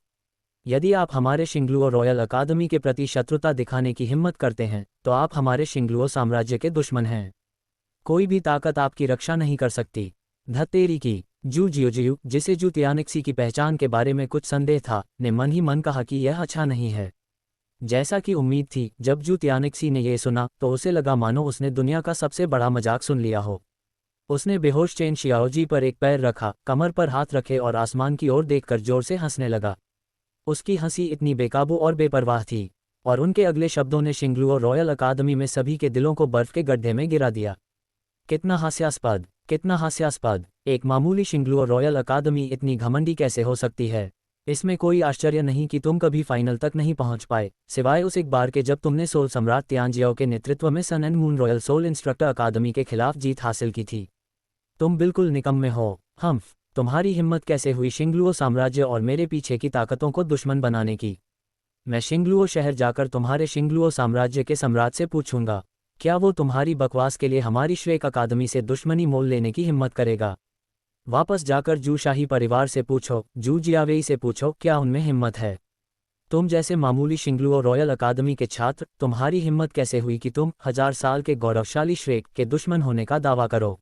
यदि आप हमारे शिंगलुओ रॉयल अकादमी के प्रति शत्रुता दिखाने की हिम्मत करते हैं तो आप हमारे शिंगलुओ साम्राज्य के दुश्मन हैं। कोई भी ताकत आपकी रक्षा नहीं कर सकती। धत्तेरी की। जू जियोजियू, जिसे जू त्यानिक्सी की पहचान के बारे में कुछ संदेह था, ने मन ही मन कहा कि यह अच्छा नहीं है। जैसा कि उम्मीद थी, जब जू त्यानिक्सी ने यह सुना तो उसे लगा मानो उसने दुनिया का सबसे बड़ा मजाक सुन लिया हो। उसने बेहोश चेन शियाओजी पर एक पैर रखा, कमर पर हाथ रखे और आसमान की ओर देखकर जोर से हंसने लगा। उसकी हंसी इतनी बेकाबू और बेपरवाह थी, और उनके अगले शब्दों ने शिंगलुओ रॉयल अकादमी में सभी के दिलों को बर्फ के गड्ढे में गिरा दिया। कितना हास्यास्पद, कितना हास्यास्पद! एक मामूली शिंगलुओ रॉयल अकादमी इतनी घमंडी कैसे हो सकती है? इसमें कोई आश्चर्य नहीं कि तुम कभी फाइनल तक नहीं पहुंच पाए, सिवाय उस एक बार के जब तुमने सोल सम्राट तियानजियाओ के नेतृत्व में sun and moon royal soul instructor अकादमी के खिलाफ जीत हासिल की थी। तुम बिल्कुल निकम्मे हो। हम्फ, तुम्हारी हिम्मत कैसे हुई शिंगलुओ साम्राज्य और मेरे पीछे की ताकतों को दुश्मन बनाने की? मैं शिंगलुओ शहर जाकर तुम्हारे शिंगलुओ साम्राज्य के सम्राट से पूछूंगा, क्या वो तुम्हारी बकवास के लिए हमारी श्रेक अकादमी से दुश्मनी मोल लेने की हिम्मत करेगा? वापस जाकर जू शाही परिवार से पूछो, जू जियावेई से पूछो, क्या उनमें हिम्मत है? तुम जैसे मामूली शिंगलुओ रॉयल अकादमी के छात्र, तुम्हारी हिम्मत कैसे हुई कि तुम 1000 साल के गौरवशाली श्रेक के दुश्मन होने का दावा करो?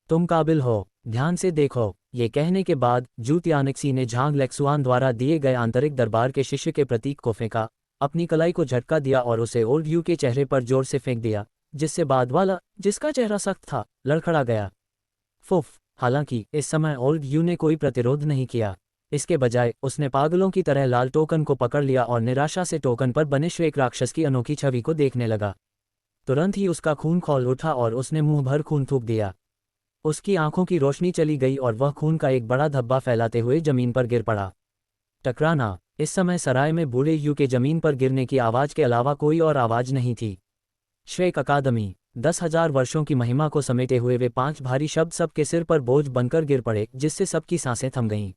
तुम काबिल हो, ध्यान से देखो। ये कहने के बाद जू त्यानिक्सी ने झांग लेक्सुआन द्वारा दिए गए आंतरिक दरबार के शिष्य के प्रतीक को फेंका, अपनी कलाई को झटका दिया और उसे ओल्ड यू के चेहरे पर जोर से फेंक दिया, जिससे बाद वाला, जिसका चेहरा सख्त था, लड़खड़ा गया। फुफ! हालांकि इस समय ओल्ड यू ने कोई प्रतिरोध नहीं किया। इसके बजाय उसने पागलों की तरह लाल टोकन को पकड़ लिया और निराशा से टोकन पर बने श्वेक राक्षस की अनोखी छवि को देखने लगा। तुरंत ही उसका खून खौल उठा और उसने मुंह भर खून थूक दिया। उसकी आंखों की रोशनी चली गई और वह खून का एक बड़ा धब्बा फैलाते हुए जमीन पर गिर पड़ा। टकराना। इस समय सराय में बूढ़े यू के जमीन पर गिरने की आवाज़ के अलावा कोई और आवाज़ नहीं थी। श्रेक अकादमी। 10,000 वर्षों की महिमा को समेटे हुए वे 5 भारी शब्द सबके सिर पर बोझ बनकर गिर पड़े, जिससे सबकी सांसें थम गईं।